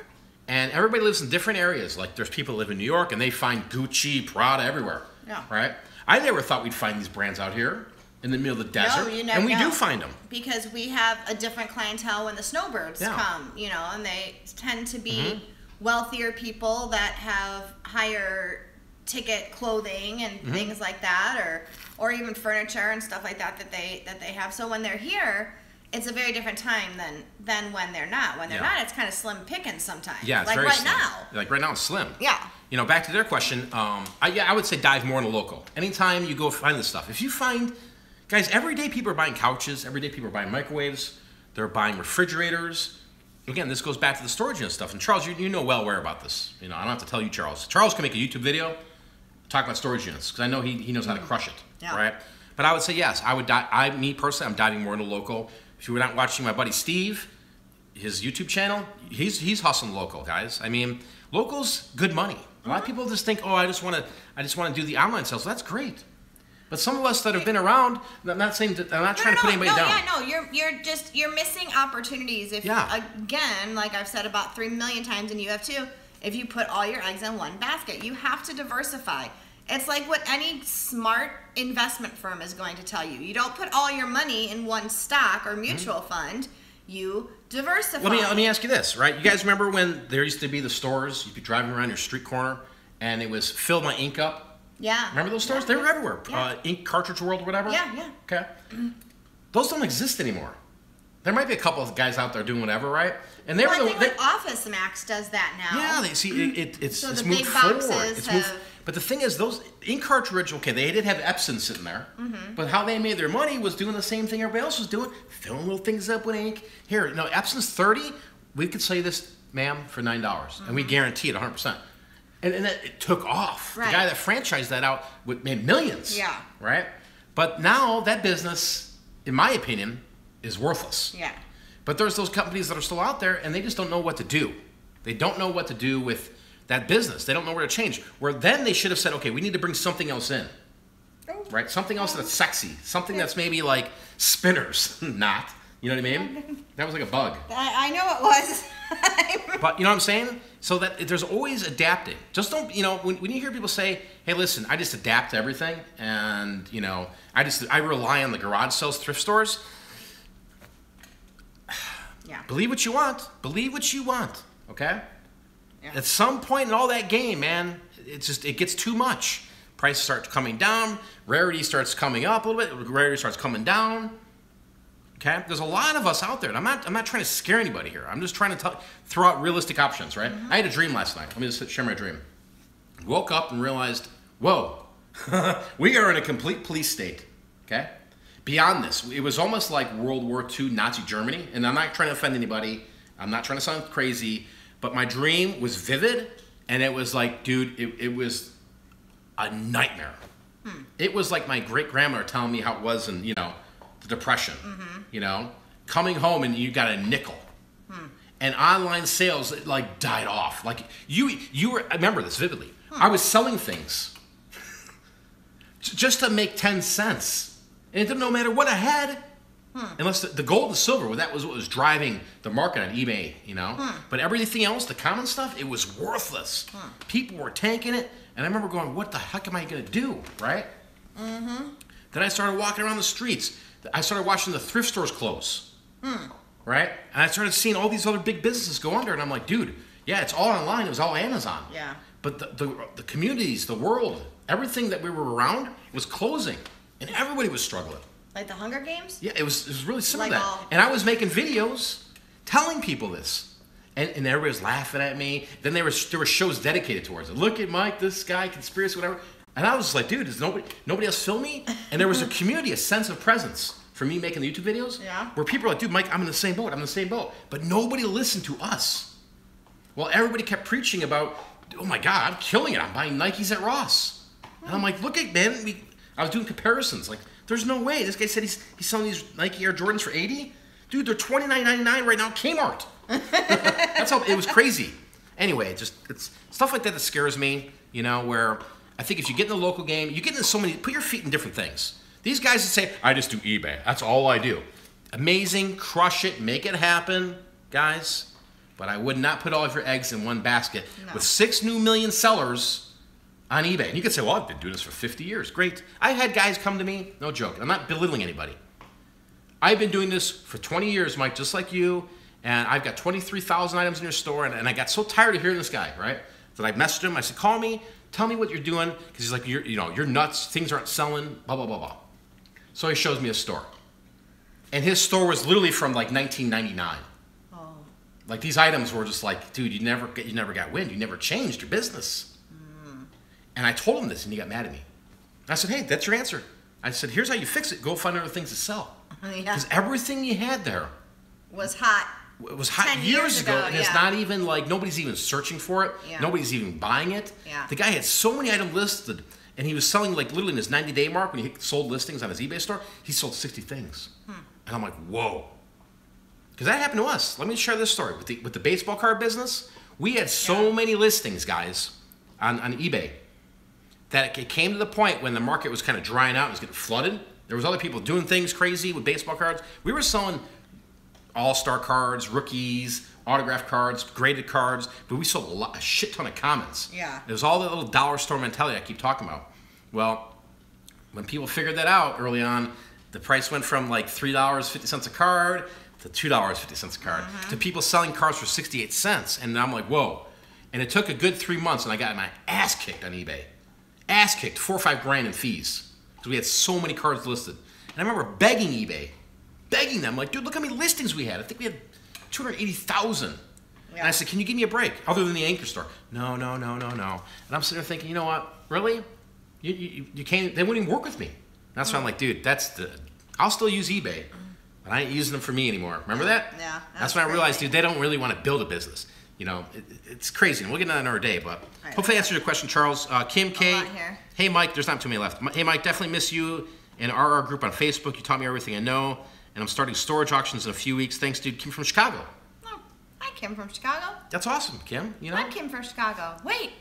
A: And everybody lives in different areas. Like there's people that live in New York and they find Gucci, Prada everywhere.
B: Yeah.
A: Right? I never thought we'd find these brands out here in the middle of the desert.
B: No, you never
A: and we
B: know.
A: do find them.
B: Because we have a different clientele when the snowbirds come, you know, and they tend to be wealthier people that have higher ticket clothing and things like that, or even furniture and stuff like that they have. So when they're here, it's a very different time than when they're not. When they're not, it's kind of slim pickings sometimes.
A: Yeah, it's
B: like
A: very
B: right
A: slim.
B: now.
A: Like right now, it's slim.
B: Yeah.
A: You know, back to their question. I would say dive more in the local. Anytime you go find this stuff, if you find, guys, every day people are buying couches. Every day people are buying microwaves. They're buying refrigerators. Again, this goes back to the storage unit stuff. And Charles, you know well where about this. You know, I don't have to tell you, Charles. Charles can make a YouTube video talk about storage units because I know he knows how to crush it. Yeah. Right. But I would say yes. Me personally, I'm diving more into local. If you were not watching my buddy Steve, his YouTube channel, he's hustling local, guys. I mean, local's good money. A lot of people just think, oh, I just want to do the online sales. That's great. But some of us that have been around, I'm not trying to put anybody down.
B: You're missing opportunities. If again, like I've said about 3 million times, and you have too, if you put all your eggs in one basket, you have to diversify. It's like what any smart investment firm is going to tell you. You don't put all your money in one stock or mutual fund. You diversify.
A: Let me ask you this, right? You guys remember when there used to be the stores, you'd be driving around your street corner, and it was fill my ink up?
B: Yeah.
A: Remember those stores? Yeah, they were everywhere. Yeah. Ink Cartridge World or whatever?
B: Yeah.
A: Okay. Those don't exist anymore. There might be a couple of guys out there doing whatever, right? And they
B: I think like OfficeMax does that now.
A: Yeah, it's moved forward. But the thing is, those ink cartridge, okay, they did have Epson sitting there, but how they made their money was doing the same thing everybody else was doing, filling little things up with ink. Here, you know, Epson's 30. We could sell you this, ma'am, for $9, and we guarantee it 100%. And it took off. Right. The guy that franchised that out made millions.
B: Yeah.
A: Right? But now that business, in my opinion, is worthless.
B: Yeah.
A: But there's those companies that are still out there, and they just don't know what to do. They don't know what to do with that business. They don't know where to change. Where then they should have said, okay, we need to bring something else in. Right? Something else that's sexy. Something that's maybe like spinners. Not. You know what I mean? That was like a bug.
B: I know it was.
A: But you know what I'm saying? So that there's always adapting. Just don't, you know, when you hear people say, hey, listen, I just adapt to everything, and, you know, I rely on the garage sales, thrift stores.
B: Yeah.
A: Believe what you want. Believe what you want. Okay?
B: Yeah.
A: At some point in all that game, man, it gets too much. Prices start coming down. Rarity starts coming up a little bit. Rarity starts coming down. Okay? There's a lot of us out there, and I'm not trying to scare anybody here. I'm just trying to throw out realistic options, right? I had a dream last night. Let me just share my dream. Woke up and realized, whoa, we are in a complete police state. Okay? Beyond this, it was almost like World War II Nazi Germany, and I'm not trying to offend anybody. I'm not trying to sound crazy, but my dream was vivid, and it was like, dude, it was a nightmare. It was like my great-grandmother telling me how it was in, you know, the Depression, you know, coming home and you got a nickel, and online sales like died off. Like you were, I remember this vividly. I was selling things just to make 10 cents, and it didn't no matter what I had, unless the gold and silver, that was what was driving the market on eBay, you know. But everything else, the common stuff, it was worthless. People were tanking it, and I remember going, "What the heck am I gonna do?" Right? Then I started walking around the streets. I started watching the thrift stores close, right? And I started seeing all these other big businesses go under, and I'm like, dude, yeah, it's all online. It was all Amazon.
B: Yeah.
A: But the communities, the world, everything that we were around was closing, and everybody was struggling.
B: Like the Hunger Games?
A: Yeah, it was really similar to that. And I was making videos telling people this, and everybody was laughing at me. Then there were shows dedicated towards it. Look at Mike, this guy, conspiracy, whatever. And I was just like, dude, does nobody else film me? And there was a community, a sense of presence for me making the YouTube videos.
B: Yeah.
A: Where people are like, dude, Mike, I'm in the same boat. I'm in the same boat. But nobody listened to us. Well, everybody kept preaching about, oh my God, I'm killing it. I'm buying Nikes at Ross. And I'm like, look at, man, I was doing comparisons. Like, there's no way. This guy said he's selling these Nike Air Jordans for $80. Dude, they're $29.99 right now at Kmart. That's how, it was crazy. Anyway, it's stuff like that that scares me, you know, where I think if you get in the local game, you get into so many, put your feet in different things. These guys that say, I just do eBay. That's all I do. Amazing, crush it, make it happen, guys. But I would not put all of your eggs in one basket. No. With 6 new million sellers on eBay. And you could say, well, I've been doing this for 50 years. Great. I had guys come to me, no joke. I'm not belittling anybody. I've been doing this for 20 years, Mike, just like you. And I've got 23,000 items in your store. And I got so tired of hearing this guy, right? But I messaged him. I said, call me. Tell me what you're doing. Because he's like, you're nuts. Things aren't selling. Blah, blah, blah, blah. So he shows me a store. And his store was literally from like 1999. Oh. Like these items were just like, dude, you never got wind. You never changed your business. Mm. And I told him this and he got mad at me. I said, hey, that's your answer. I said, here's how you fix it. Go find other things to sell. Because everything you had there
B: was hot.
A: It was hot years ago, and it's not even like nobody's even searching for it. Yeah. Nobody's even buying it. Yeah. The guy had so many items listed, and he was selling like literally in his 90-day mark when he sold listings on his eBay store. He sold 60 things, and I'm like, whoa, because that happened to us. Let me share this story with the baseball card business. We had so many listings, guys, on eBay that it came to the point when the market was kind of drying out, it was getting flooded. There was other people doing things crazy with baseball cards. We were selling all-star cards, rookies, autographed cards, graded cards, but we sold a shit ton of commons. Yeah. It was all that little dollar store mentality I keep talking about. Well, when people figured that out early on, the price went from like $3.50 a card to $2.50 a card to people selling cards for 68 cents. And I'm like, whoa. And it took a good 3 months, and I got my ass kicked on eBay. Ass kicked, $4 or $5 grand in fees, because we had so many cards listed. And I remember begging eBay, begging them, like, dude, look how many listings we had. I think we had 280,000. Yeah. And I said, can you give me a break, other than the anchor store? No. And I'm sitting there thinking, you know what, really? You can't, they wouldn't even work with me. That's why I'm like, dude, I'll still use eBay, but I ain't using them for me anymore. Remember that? Yeah. That's when I realized, dude, they don't really want to build a business. You know, it's crazy. And we'll get into that another day, but hopefully I answered your question, Charles. Kim K. Hey, Mike, there's not too many left. Hey, Mike, definitely miss you in our group on Facebook. You taught me everything I know. And I'm starting storage auctions in a few weeks. Thanks, dude. Kim from Chicago.
B: Oh, hi, Kim from Chicago.
A: That's awesome, Kim. You know?
B: I'm Kim from Chicago. Wait,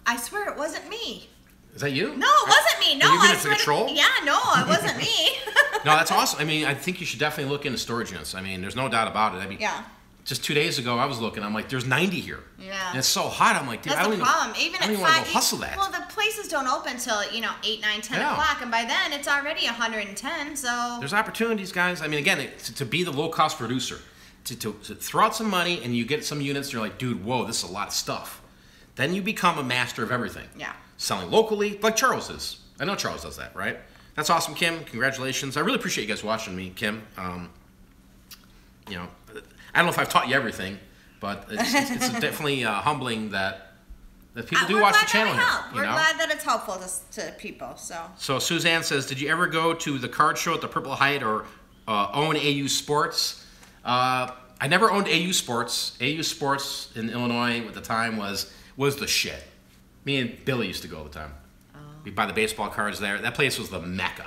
B: I swear it wasn't me.
A: Is that you?
B: No, it wasn't me. No,
A: I swear. Troll?
B: Yeah, no, it wasn't me.
A: No, that's awesome. I mean, I think you should definitely look into storage units. I mean, there's no doubt about it. I mean, just 2 days ago, I was looking. I'm like, there's 90 here. Yeah. And it's so hot. I'm like, dude,
B: that's the problem. Even
A: I don't even want to go hustle that.
B: Well, the places don't open till 8, 9, 10 o'clock, and by then it's already 110. So
A: there's opportunities, guys. I mean, again, to be the low cost producer, to throw out some money and you get some units. You're like, dude, whoa, this is a lot of stuff. Then you become a master of everything. Yeah. Selling locally, like Charles is. I know Charles does that, right? That's awesome, Kim. Congratulations. I really appreciate you guys watching me, Kim. You know, I don't know if I've taught you everything, but it's definitely humbling that people do watch the channel here.
B: We're glad that it's helpful to people. So
A: Suzanne says, did you ever go to the card show at the Purple Hyatt or own AU Sports? I never owned AU Sports. AU Sports in Illinois at the time was the shit. Me and Billy used to go all the time. We'd buy the baseball cards there. That place was the mecca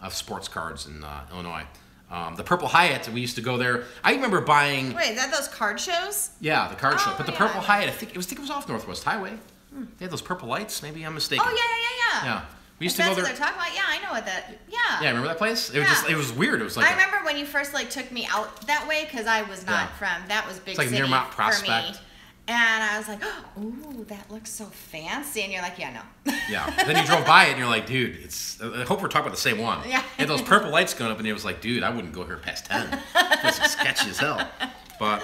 A: of sports cards in Illinois. The Purple Hyatt, we used to go there. I remember buying...
B: Wait, is that those card shows?
A: Yeah, the card show. But the Purple Hyatt, I think it was off Northwest Highway. They had those purple lights. Maybe I'm mistaken.
B: Oh, yeah.
A: Yeah. We used to go there.
B: That's what they're talking about? Yeah, I know what that... Yeah.
A: Yeah, remember that place? It was weird. It was like...
B: I remember when you first took me out that way, because I was not from... That was big city
A: for me. It's like Nearmont Prospect.
B: And I was like, ooh, that looks so fancy. And you're like, yeah, no.
A: Yeah. Then you drove by it and you're like, dude, I hope we're talking about the same one. Yeah. And those purple lights going up and it was like, dude, I wouldn't go here past 10. It's sketchy as hell. But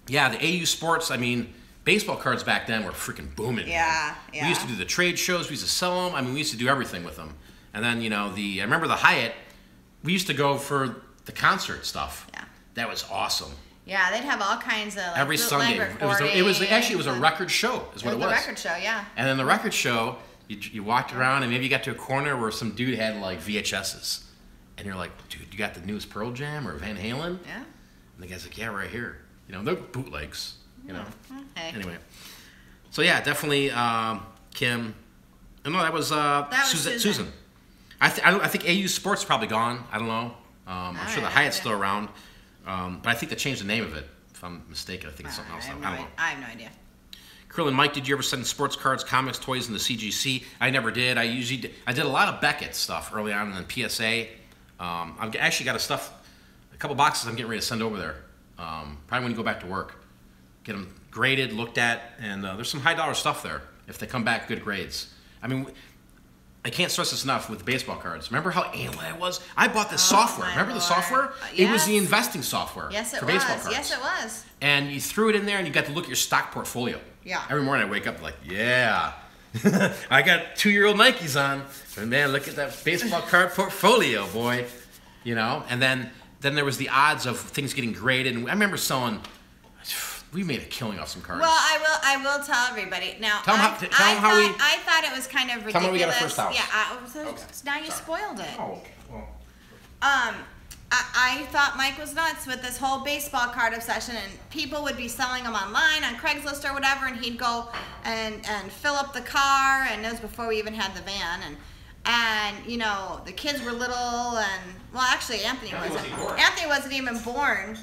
A: yeah, the AU Sports, I mean, baseball cards back then were freaking booming.
B: Yeah.
A: We used to do the trade shows. We used to sell them. I mean, we used to do everything with them. And then, I remember the Hyatt, we used to go for the concert stuff. Yeah. That was awesome.
B: Yeah, they'd have all kinds of
A: every Sunday. It was a record show, is what it was.
B: The record show, yeah.
A: And then the record show, you walked around and maybe you got to a corner where some dude had like VHSs, and you're like, dude, you got the newest Pearl Jam or Van Halen? Yeah. And the guy's like, yeah, right here. They're bootlegs. Okay. Anyway, so yeah, definitely Kim. No, that was Susan. I think AU Sports probably gone. I don't know. I'm sure the Hyatt's still around. But I think they changed the name of it. If I'm mistaken, I think it's something else. I don't know.
B: I have no idea.
A: Krill and Mike, did you ever send sports cards, comics, toys in the CGC? I never did. I did a lot of Beckett stuff early on in the PSA. I've actually got a couple boxes I'm getting ready to send over there. Probably when you go back to work. Get them graded, looked at, and there's some high dollar stuff there if they come back good grades. I mean, I can't stress this enough with baseball cards. Remember how anal I was? I bought this software. Remember the software? Yes. It was the investing software for baseball cards.
B: Yes, it was.
A: And you threw it in there and you got to look at your stock portfolio.
B: Yeah.
A: Every morning I wake up like, yeah. I got 2-year-old Nikes on. And man, look at that baseball card portfolio, boy. You know? And then there was the odds of things getting graded. And I remember selling, we made a killing off some cards.
B: Well, I will tell everybody. Now, I thought it was kind of ridiculous.
A: Tell me we got our first house.
B: Yeah,
A: Okay.
B: Now you spoiled it.
A: Oh, okay. Well.
B: I thought Mike was nuts with this whole baseball card obsession, and people would be selling them online on Craigslist or whatever, and he'd go and fill up the car, and it was before we even had the van, and you know, the kids were little, and well, actually Anthony wasn't even born.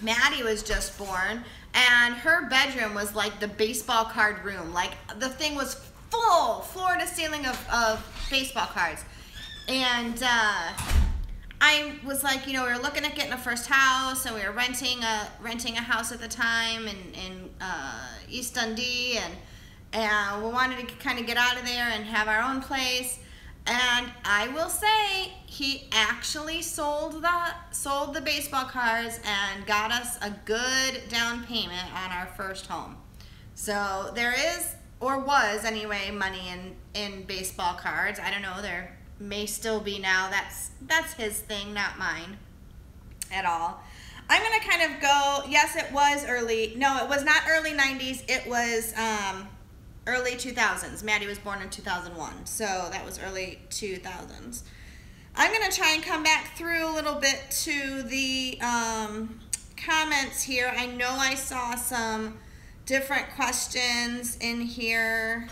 B: Maddie was just born, and her bedroom was like the baseball card room. Like, the thing was full, floor to ceiling of baseball cards, and I was like, you know, we were looking at getting a first house, and we were renting a house at the time in East Dundee, and we wanted to kind of get out of there and have our own place. And I will say, he actually sold the baseball cards and got us a good down payment on our first home. So there is, or was anyway, money in baseball cards. I don't know, there may still be now. That's his thing, not mine at all. I'm gonna kind of go, yes, it was early. No, it was not early 90s. It was early 2000s. Maddie was born in 2001, so that was early 2000s. I'm gonna try and come back through a little bit to the comments here. I know I saw some different questions in here.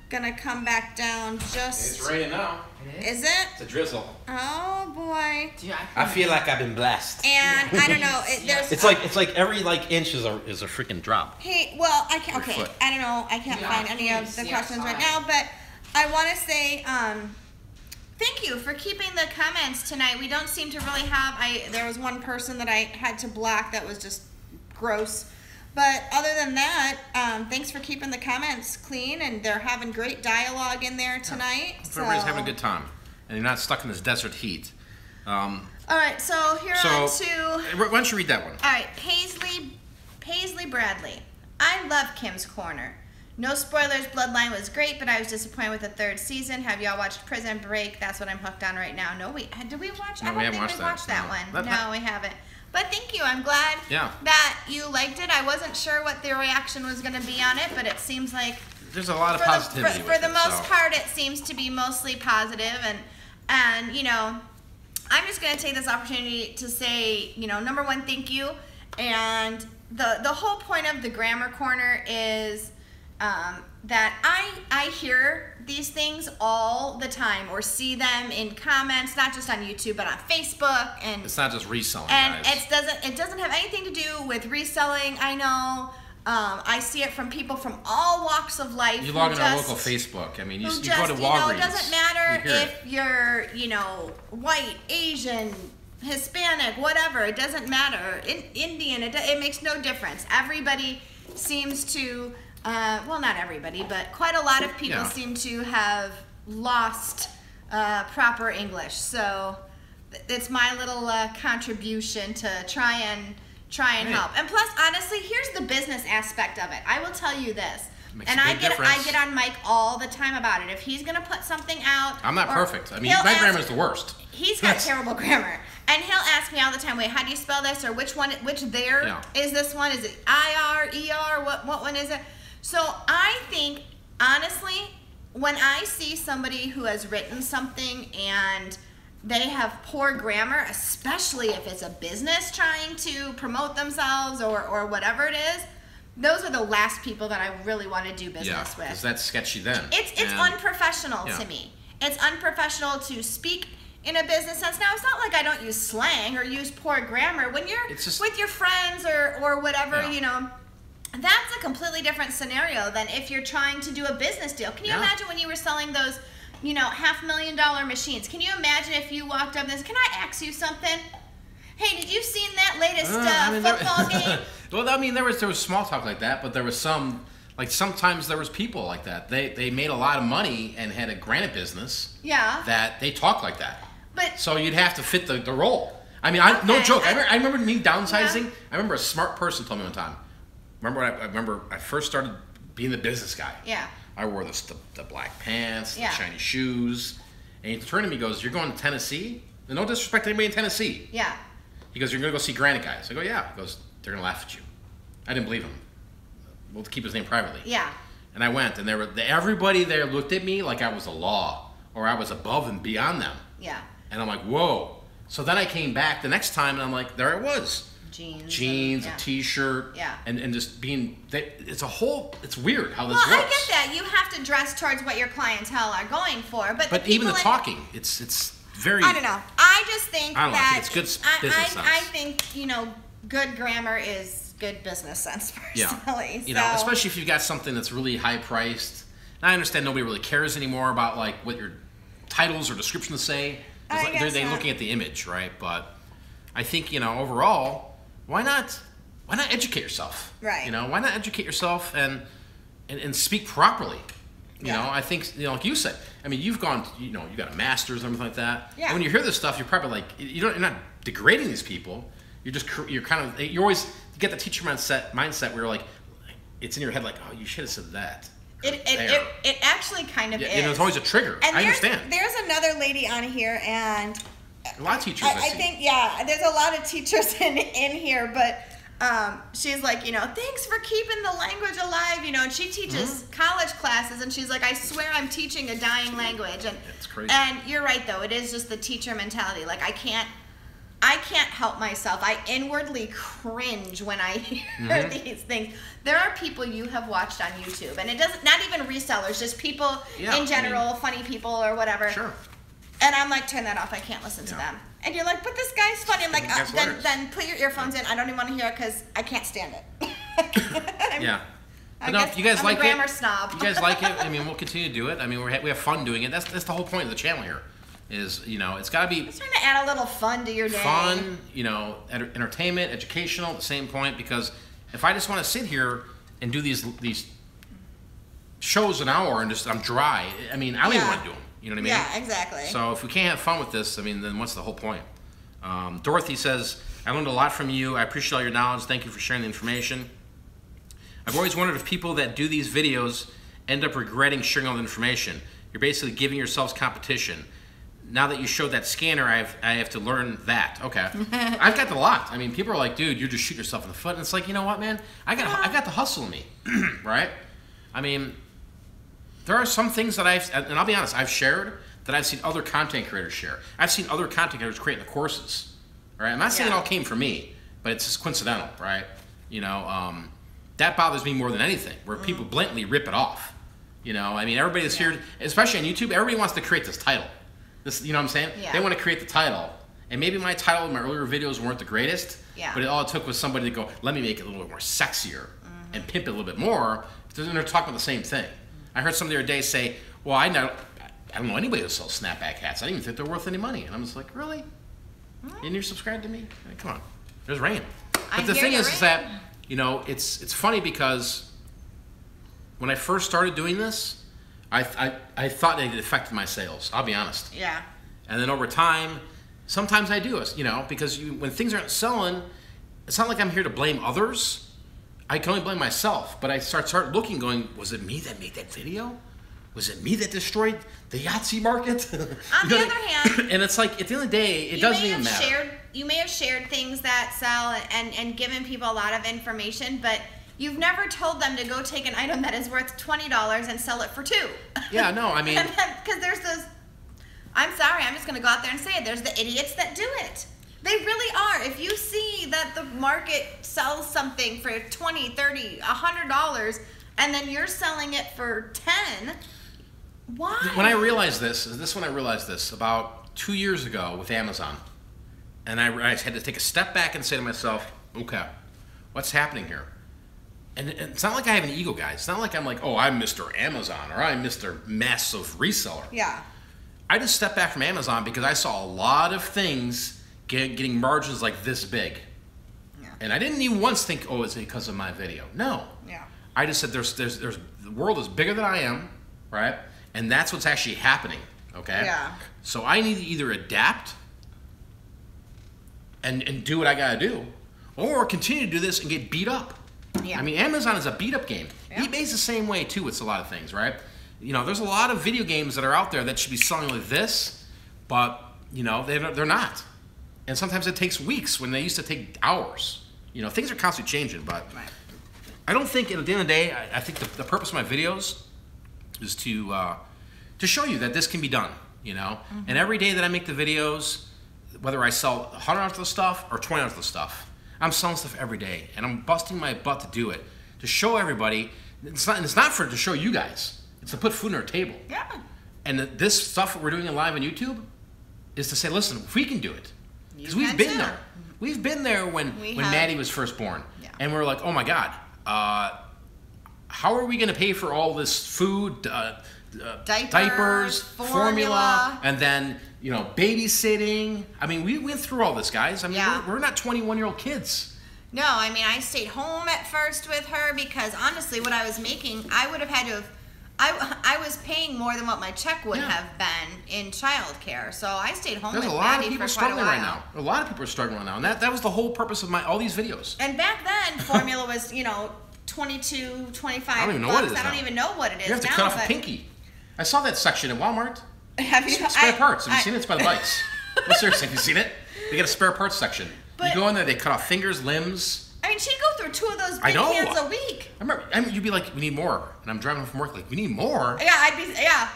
B: Gonna come back down just...
A: It's raining now.
B: Is it?
A: It's a drizzle.
B: Oh boy.
A: I feel like I've been blessed.
B: And I don't know.
A: It's like every inch is a freaking drop.
B: Hey, well, I can't. Okay, I don't know. I can't find any of the questions right now, but I want to say thank you for keeping the comments tonight. We don't seem to really have. There was one person that I had to block that was just gross. But other than that, thanks for keeping the comments clean, and they're having great dialogue in there tonight. So.
A: Everybody's having a good time, and you're not stuck in this desert heat.
B: All right, so on to...
A: Why don't you read that one?
B: All right, Paisley Bradley. I love Kim's Corner. No spoilers, Bloodline was great, but I was disappointed with the third season. Have y'all watched Prison Break? That's what I'm hooked on right now. No, did we watch?
A: No,
B: I don't think we watched that one. No, we haven't. But thank you. I'm glad that you liked it. I wasn't sure what the reaction was going to be on it, but it seems like
A: there's a lot of positivity.
B: For the most part, it seems to be mostly positive, and you know, I'm just going to take this opportunity to say, you know, number one, thank you, and the whole point of the Grammar Corner is that I hear these things all the time, or see them in comments, not just on YouTube, but on Facebook, and
A: it's not just reselling,
B: and
A: guys.
B: It doesn't have anything to do with reselling. I know. I see it from people from all walks of life.
A: You log in our local Facebook. I mean, you go to Walgreens.
B: You know, it doesn't matter if you're, you know, white, Asian, Hispanic, whatever. It doesn't matter. Indian. It makes no difference. Everybody seems to. Well, not everybody, but quite a lot of people seem to have lost proper English. So it's my little contribution to try and help. And plus, honestly, here's the business aspect of it. I will tell you this, and I get on Mike all the time about it. If he's gonna put something out,
A: I'm not perfect. I mean, my grammar's the worst.
B: He's got terrible grammar. And he'll ask me all the time, wait, how do you spell this? Or which there is this one? Is it I-R, E-R? What one is it? So I think, honestly, when I see somebody who has written something and they have poor grammar, especially if it's a business trying to promote themselves or whatever it is, those are the last people that I really want to do business with.
A: Because that's sketchy then.
B: It's unprofessional to me. It's unprofessional to speak in a business sense. Now, it's not like I don't use slang or use poor grammar. When you're with your friends or whatever, you know, that's a completely different scenario than if you're trying to do a business deal. Can you imagine when you were selling those, you know, $500,000 machines? Can you imagine if you walked up and said, can I ask you something? Hey, did you seen that latest football game?
A: Well, I mean, there was small talk like that, but there was some, like sometimes there was people like that. They made a lot of money and had a granite business.
B: Yeah.
A: That they talk like that.
B: But
A: so you'd have to fit the role. I mean, no joke. I remember me downsizing. I remember a smart person told me one time, remember I first started being the business guy.
B: Yeah.
A: I wore the black pants, the
B: Yeah.
A: shiny shoes, and he turned to me and goes, "You're going to Tennessee?" And no disrespect to anybody in Tennessee.
B: Yeah.
A: He goes, "You're going to go see Granite Guys." I go, "Yeah." He goes, "They're going to laugh at you." I didn't believe him. We'll keep his name privately.
B: Yeah.
A: And I went, and everybody there looked at me like I was the law, or I was above and beyond them.
B: Yeah.
A: And I'm like, whoa. So then I came back the next time, and I'm like, there I was.
B: Jeans,
A: a t-shirt,
B: yeah,
A: and just being, it's weird how this
B: works.
A: Well,
B: I get that. You have to dress towards what your clientele are going for, but
A: even the talking, it's very.
B: I don't know. I just think that
A: it's good business sense.
B: I think good grammar is good business sense personally.
A: Yeah. Especially if you've got something that's really high priced. And I understand nobody really cares anymore about like what your titles or descriptions say. They're looking at the image, right? But I think overall, why not educate yourself?
B: Right.
A: Why not educate yourself and speak properly? You know, I think like you said. I mean, you've gone. You got a master's and everything like that.
B: Yeah.
A: And when you hear this stuff, you're probably like, you're not degrading these people. You always get the teacher mindset where you're like, it's in your head like, oh, you should have said that.
B: It actually kind of is.
A: It's always a trigger.
B: And
A: I understand.
B: There's another lady on here, and
A: a lot of teachers.
B: I think there's a lot of teachers in here, but she's like, thanks for keeping the language alive, and she teaches college classes, and she's like, I swear I'm teaching a dying language, and
A: it's crazy.
B: And you're right though, it is just the teacher mentality. Like I can't help myself. I inwardly cringe when I hear these things. There are people you have watched on YouTube, and it doesn't, not even resellers, just people in general, funny people or whatever.
A: Sure.
B: And I'm like, turn that off. I can't listen to them. And you're like, but this guy's funny. I'm like, then put your earphones in. I don't even want to hear it because I can't stand it.
A: Yeah.
B: But no,
A: if you guys like
B: a grammar snob.
A: If you guys like it, I mean, we'll continue to do it. I mean, we have fun doing it. That's the whole point of the channel here. Is it's got to be.
B: It's trying to add a little fun to your day.
A: Fun, entertainment, educational. At the same point, because if I just want to sit here and do these shows an hour and I'm dry. I mean, I don't even want to do them. You know what I mean?
B: Yeah, exactly.
A: So if we can't have fun with this, I mean, then what's the whole point? Dorothy says, I learned a lot from you. I appreciate all your knowledge. Thank you for sharing the information. I've always wondered if people that do these videos end up regretting sharing all the information. You're basically giving yourselves competition. Now that you showed that scanner, I have to learn that. Okay. I've got the lot. I mean, people are like, dude, you're just shooting yourself in the foot. And it's like, you know what, man? I got the hustle in me, right? I mean, there are some things that and I'll be honest, I've shared that I've seen other content creators share. I've seen other content creators creating the courses, right? I'm not saying it all came from me, but it's just coincidental, right? That bothers me more than anything, where people blatantly rip it off. I mean, everybody's here, especially on YouTube, everybody wants to create this title. You know what I'm saying?
B: Yeah.
A: They want to create the title. And maybe my title in my earlier videos weren't the greatest, but all it took was somebody to go, let me make it a little bit more sexier and pimp it a little bit more. Then they're talking about the same thing. I heard somebody the other day say, well, I don't know anybody who sells snapback hats. I don't even think they're worth any money. And I'm just like, really? And you're subscribed to me? I mean, come on. There's rain. But the thing is that, it's funny because when I first started doing this, I thought it affected my sales. I'll be honest.
B: Yeah. And
A: then over time, sometimes I do, because when things aren't selling, it's not like I'm here to blame others. I can only blame myself. But I start looking, going, was it me that made that video? Was it me that destroyed the Yahtzee market?
B: On the other hand,
A: and it's like at the end of the day, it doesn't even matter.
B: You may have shared things that sell and given people a lot of information, but you've never told them to go take an item that is worth $20 and sell it for $2.
A: Yeah, no, I mean,
B: because there's those. I'm sorry, I'm just going to go out there and say it. There's the idiots that do it. They really are. If you see that the market sells something for $20, $30, $100, and then you're selling it for $10, why?
A: When I realized this about 2 years ago with Amazon, and I had to take a step back and say to myself, okay, what's happening here? And it's not like I have an ego, guys. It's not like I'm like, oh, I'm Mr. Amazon or I'm Mr. Massive Reseller.
B: Yeah.
A: I just stepped back from Amazon because I saw a lot of things getting margins like this big. Yeah. And I didn't even once think, oh, it's because of my video. No.
B: Yeah.
A: I just said there's the world is bigger than I am, right? And that's what's actually happening, okay?
B: Yeah.
A: So I need to either adapt and do what I gotta do, or continue to do this and get beat up.
B: Yeah.
A: I mean, Amazon is a beat-up game.
B: Yeah.
A: eBay's the same way, too, with a lot of things, right? You know, there's a lot of video games that are out there that should be selling like this, but, you know, they're not. And sometimes it takes weeks when they used to take hours. You know, things are constantly changing, but I don't think, at the end of the day, I think the purpose of my videos is to show you that this can be done, you know? And every day that I make the videos, whether I sell $100 of the stuff or $20 of the stuff, I'm selling stuff every day, and I'm busting my butt to do it, to show everybody. It's not to show you guys. It's to put food on our table.
B: Yeah.
A: And this stuff that we're doing live on YouTube is to say, listen, if we can do it, because we've been there. We've been there when Maddie was first born, and we're like, oh my God, how are we going to pay for all this food, diapers, formula, and then, you know, babysitting? I mean, we went through all this, guys. I mean, we're not 21-year-old kids.
B: No, I mean, I stayed home at first with her because honestly, what I was making, I would have had to have. I was paying more than what my check would have been in childcare, so I stayed home with Maddie for quite a while.
A: Right now. A lot of people are struggling right now, and that was the whole purpose of all these videos.
B: And back then, formula was, you know, $22, $25.
A: I don't even know what it is now.
B: I don't even know what it is now.
A: You have to cut off a pinky. I saw that section at Walmart.
B: Have you?
A: Spare parts. Have you seen it? It's by the bikes. No, seriously, have you seen it? They got a spare parts section. You go in there, they cut off fingers, limbs.
B: I mean, she'd go through 2 of those big cans a week.
A: I remember, you'd be like, we need more. And I'm driving home from work, like, we need more?
B: Yeah,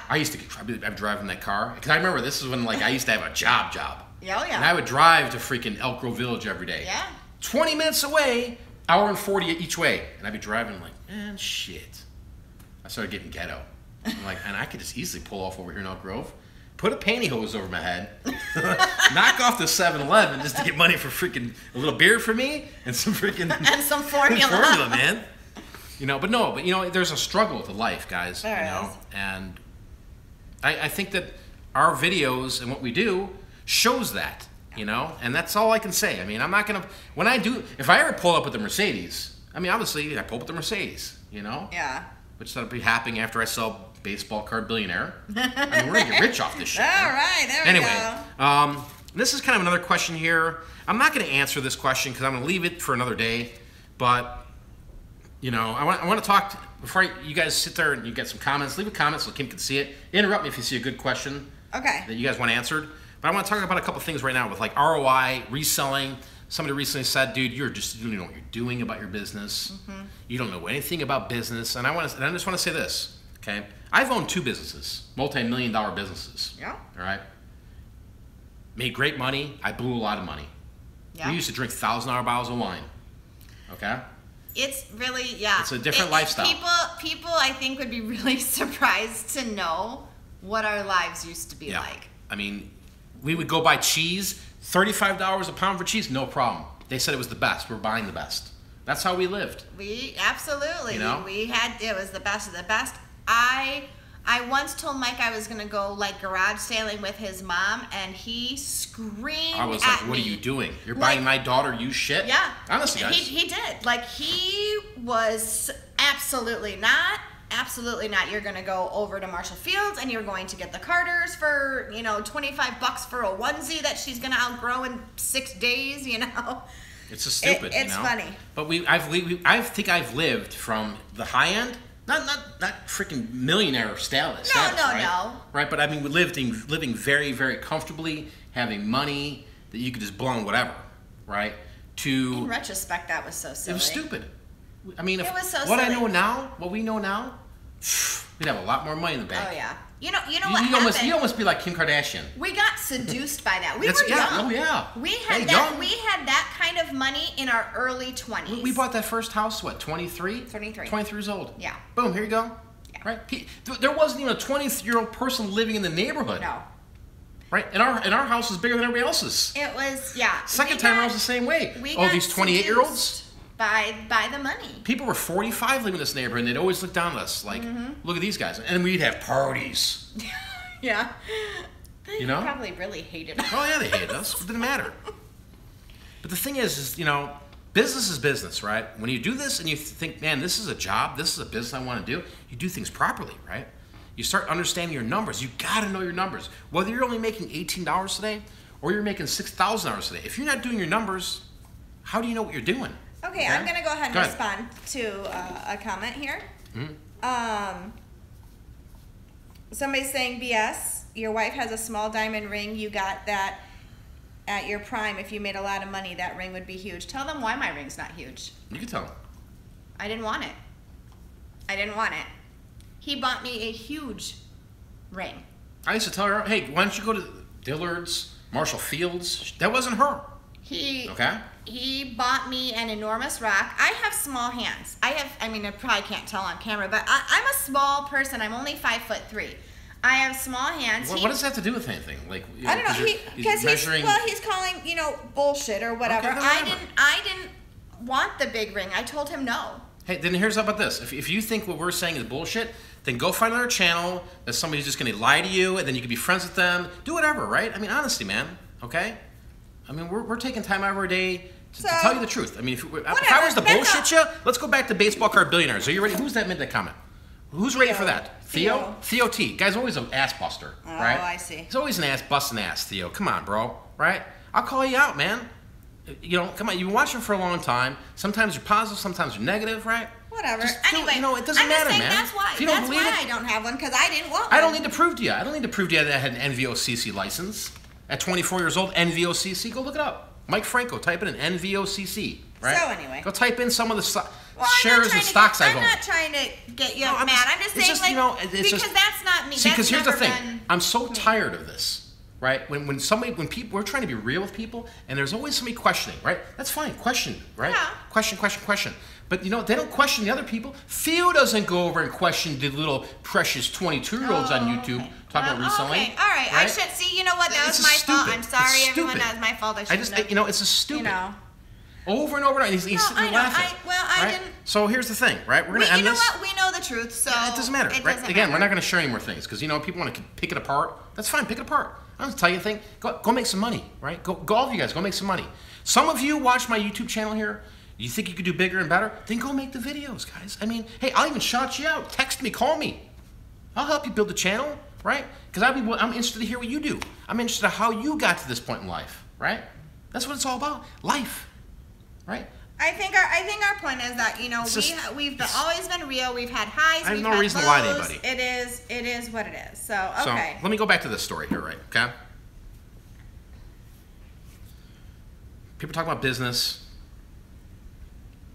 A: I used to I'd drive in that car. Because I remember this is when, like, I used to have a job.
B: Yeah.
A: And I would drive to freaking Elk Grove Village every day.
B: Yeah.
A: 20 minutes away, hour and 40 each way. And I'd be driving like, man, shit. I started getting ghetto. I'm like, and I could just easily pull off over here in Elk Grove. Put a pantyhose over my head, knock off the 7-Eleven just to get money for freaking a little beer for me and some freaking
B: and some formula,
A: man. You know, but you know, there's a struggle to life, guys.
B: There
A: you know, and I think that our videos and what we do shows that. You know, and that's all I can say. I mean, I'm not gonna if I ever pull up with the Mercedes. I mean, obviously, I pull up with the Mercedes. You know.
B: Yeah.
A: Which that'll be happening after I sell Baseball Card Billionaire. I mean, we're gonna get rich off this shit.
B: All right, there we
A: go. This is kind of another question here. I'm not gonna answer this question because I'm gonna leave it for another day. But you know, I want to talk before you guys sit there and you get some comments. Leave a comment so Kim can see it. Interrupt me if you see a good question.
B: Okay.
A: That you guys want answered. But I want to talk about a couple things right now with like ROI, reselling. Somebody recently said, dude, you don't know what you're doing about your business. You don't know anything about business. And I just want to say this, okay? I've owned 2 businesses, multi-million-dollar businesses.
B: Yeah.
A: All right? Made great money. I blew a lot of money.
B: Yeah.
A: We used to drink $1,000 bottles of wine. Okay?
B: It's really, It's
A: a different lifestyle.
B: People, I think, would be really surprised to know what our lives used to be like.
A: I mean, we would go buy cheese, $35 a pound for cheese, no problem. They said it was the best. We're buying the best. That's how we lived.
B: We absolutely.
A: You know?
B: It was the best of the best. I once told Mike I was gonna go like garage sailing with his mom, and he screamed.
A: I was like, "What are you doing? You're buying my daughter used shit?"
B: Yeah.
A: Honestly, guys.
B: He did. Like, he was absolutely not. Absolutely not. You're going to go over to Marshall Fields and you're going to get the Carters for, you know, $25 for a onesie that she's going to outgrow in 6 days, you know.
A: It's just stupid,
B: It's funny.
A: But I think I've lived from the high end, not freaking millionaire status.
B: No.
A: Right, but I mean, living very, very comfortably, having money that you could just blow on whatever, right?
B: In retrospect, that was so silly.
A: It was stupid. I mean,
B: it was so
A: what
B: silly.
A: What we know now, we'd have a lot more money in the bank.
B: Oh yeah. You know what happened?
A: You almost be like Kim Kardashian.
B: We got seduced by that. We were young.
A: Oh yeah.
B: We had that kind of money in our early 20s.
A: We bought that first house, what, 23?
B: 23.
A: 23 years old.
B: Yeah.
A: Boom, here you go. Yeah. Right? There wasn't even a 20-year-old person living in the neighborhood.
B: No.
A: Right? And our house was bigger than everybody else's.
B: It was, yeah.
A: Second time around was the same way. These 28-year-olds?
B: By the money.
A: People were 45 living in this neighborhood, and they'd always look down at us like, look at these guys. And we'd have parties.
B: Yeah.
A: You know?
B: They probably really hated us.
A: Oh, yeah, they hated us. It didn't matter. But the thing is, you know, business is business, right? When you do this and you think, man, this is a job, this is a business I want to do, you do things properly, right? You start understanding your numbers. You got to know your numbers. Whether you're only making $18 today or you're making $6,000 today, if you're not doing your numbers, how do you know what you're doing?
B: Oh, Okay, I'm gonna go ahead and respond to a comment here. Somebody's saying BS. Your wife has a small diamond ring. You got that at your prime. If you made a lot of money, that ring would be huge. Tell them why my ring's not huge.
A: You can tell them.
B: I didn't want it. I didn't want it. He bought me a huge ring.
A: I used to tell her, hey, why don't you go to Dillard's, Marshall Fields? That wasn't her. He
B: bought me an enormous rock. I have small hands. I mean, I probably can't tell on camera, but I'm a small person. I'm only 5'3". I have small hands.
A: What does that have to do with anything? Like,
B: I don't know. Because he's calling, bullshit or whatever.
A: Okay,
B: I didn't want the big ring. I told him no.
A: Hey, then here's how about this. If you think what we're saying is bullshit, then go find another channel that somebody's just going to lie to you, and then you can be friends with them. Do whatever, right? I mean, honestly, man, okay? I mean, we're taking time out of our day to tell you the truth. I mean, if I was to bullshit you, let's go back to baseball card billionaires. Are you ready? Who's that made that comment? Who's ready for that? Theo? Theo T. Guy's always an ass buster, right?
B: Oh, I see.
A: He's always an ass busting ass, Theo. Come on, bro, right? I'll call you out, man. Come on. You've been watching for a long time. Sometimes you're positive, sometimes you're negative, right?
B: Whatever.
A: Anyway, it doesn't matter, man.
B: That's why. I don't have one, because I didn't want one.
A: I don't need to prove to you. I don't need to prove to you that I had an NVOCC license. At 24 years old, NVOCC, go look it up. Mike Franco, type in an NVOCC, right?
B: So anyway.
A: Go type in some of the shares and stocks I've owned.
B: I'm not trying to get you mad. I'm just saying, because that's not me.
A: See, because here's the thing. I'm so tired of this, right? When people, we're trying to be real with people, and there's always somebody questioning, right? That's fine. Question, right?
B: Yeah.
A: Question. But, they don't question the other people. Theo doesn't go over and question the little precious 22-year-olds on YouTube talking about reselling.
B: Okay, all right. I should see. You know what? That was my fault. I'm sorry, everyone. That was my fault. I shouldn't have.
A: It's a stupid. Over and over and over. He's sitting laughing.
B: I didn't.
A: So here's the thing, right? We're going to end this.
B: You know what? We know the truth, so
A: it doesn't matter, right? Again, we're not going to share any more things because people want to pick it apart. That's fine. Pick it apart. I don't have to tell you anything. Go make some money, right? Go all of you guys. Go make some money. Some of you watch my YouTube channel here. You think you could do bigger and better? Then go make the videos, guys. I mean, hey, I'll even shout you out. Text me, call me. I'll help you build the channel, right? Because I'm interested to hear what you do. I'm interested in how you got to this point in life, right? That's what it's all about. Life, right?
B: I think our point is that we've always been real. We've had highs.
A: I have no reason to lie to anybody.
B: It is what it is. So okay.
A: So let me go back to this story here, right? Okay. People talk about business.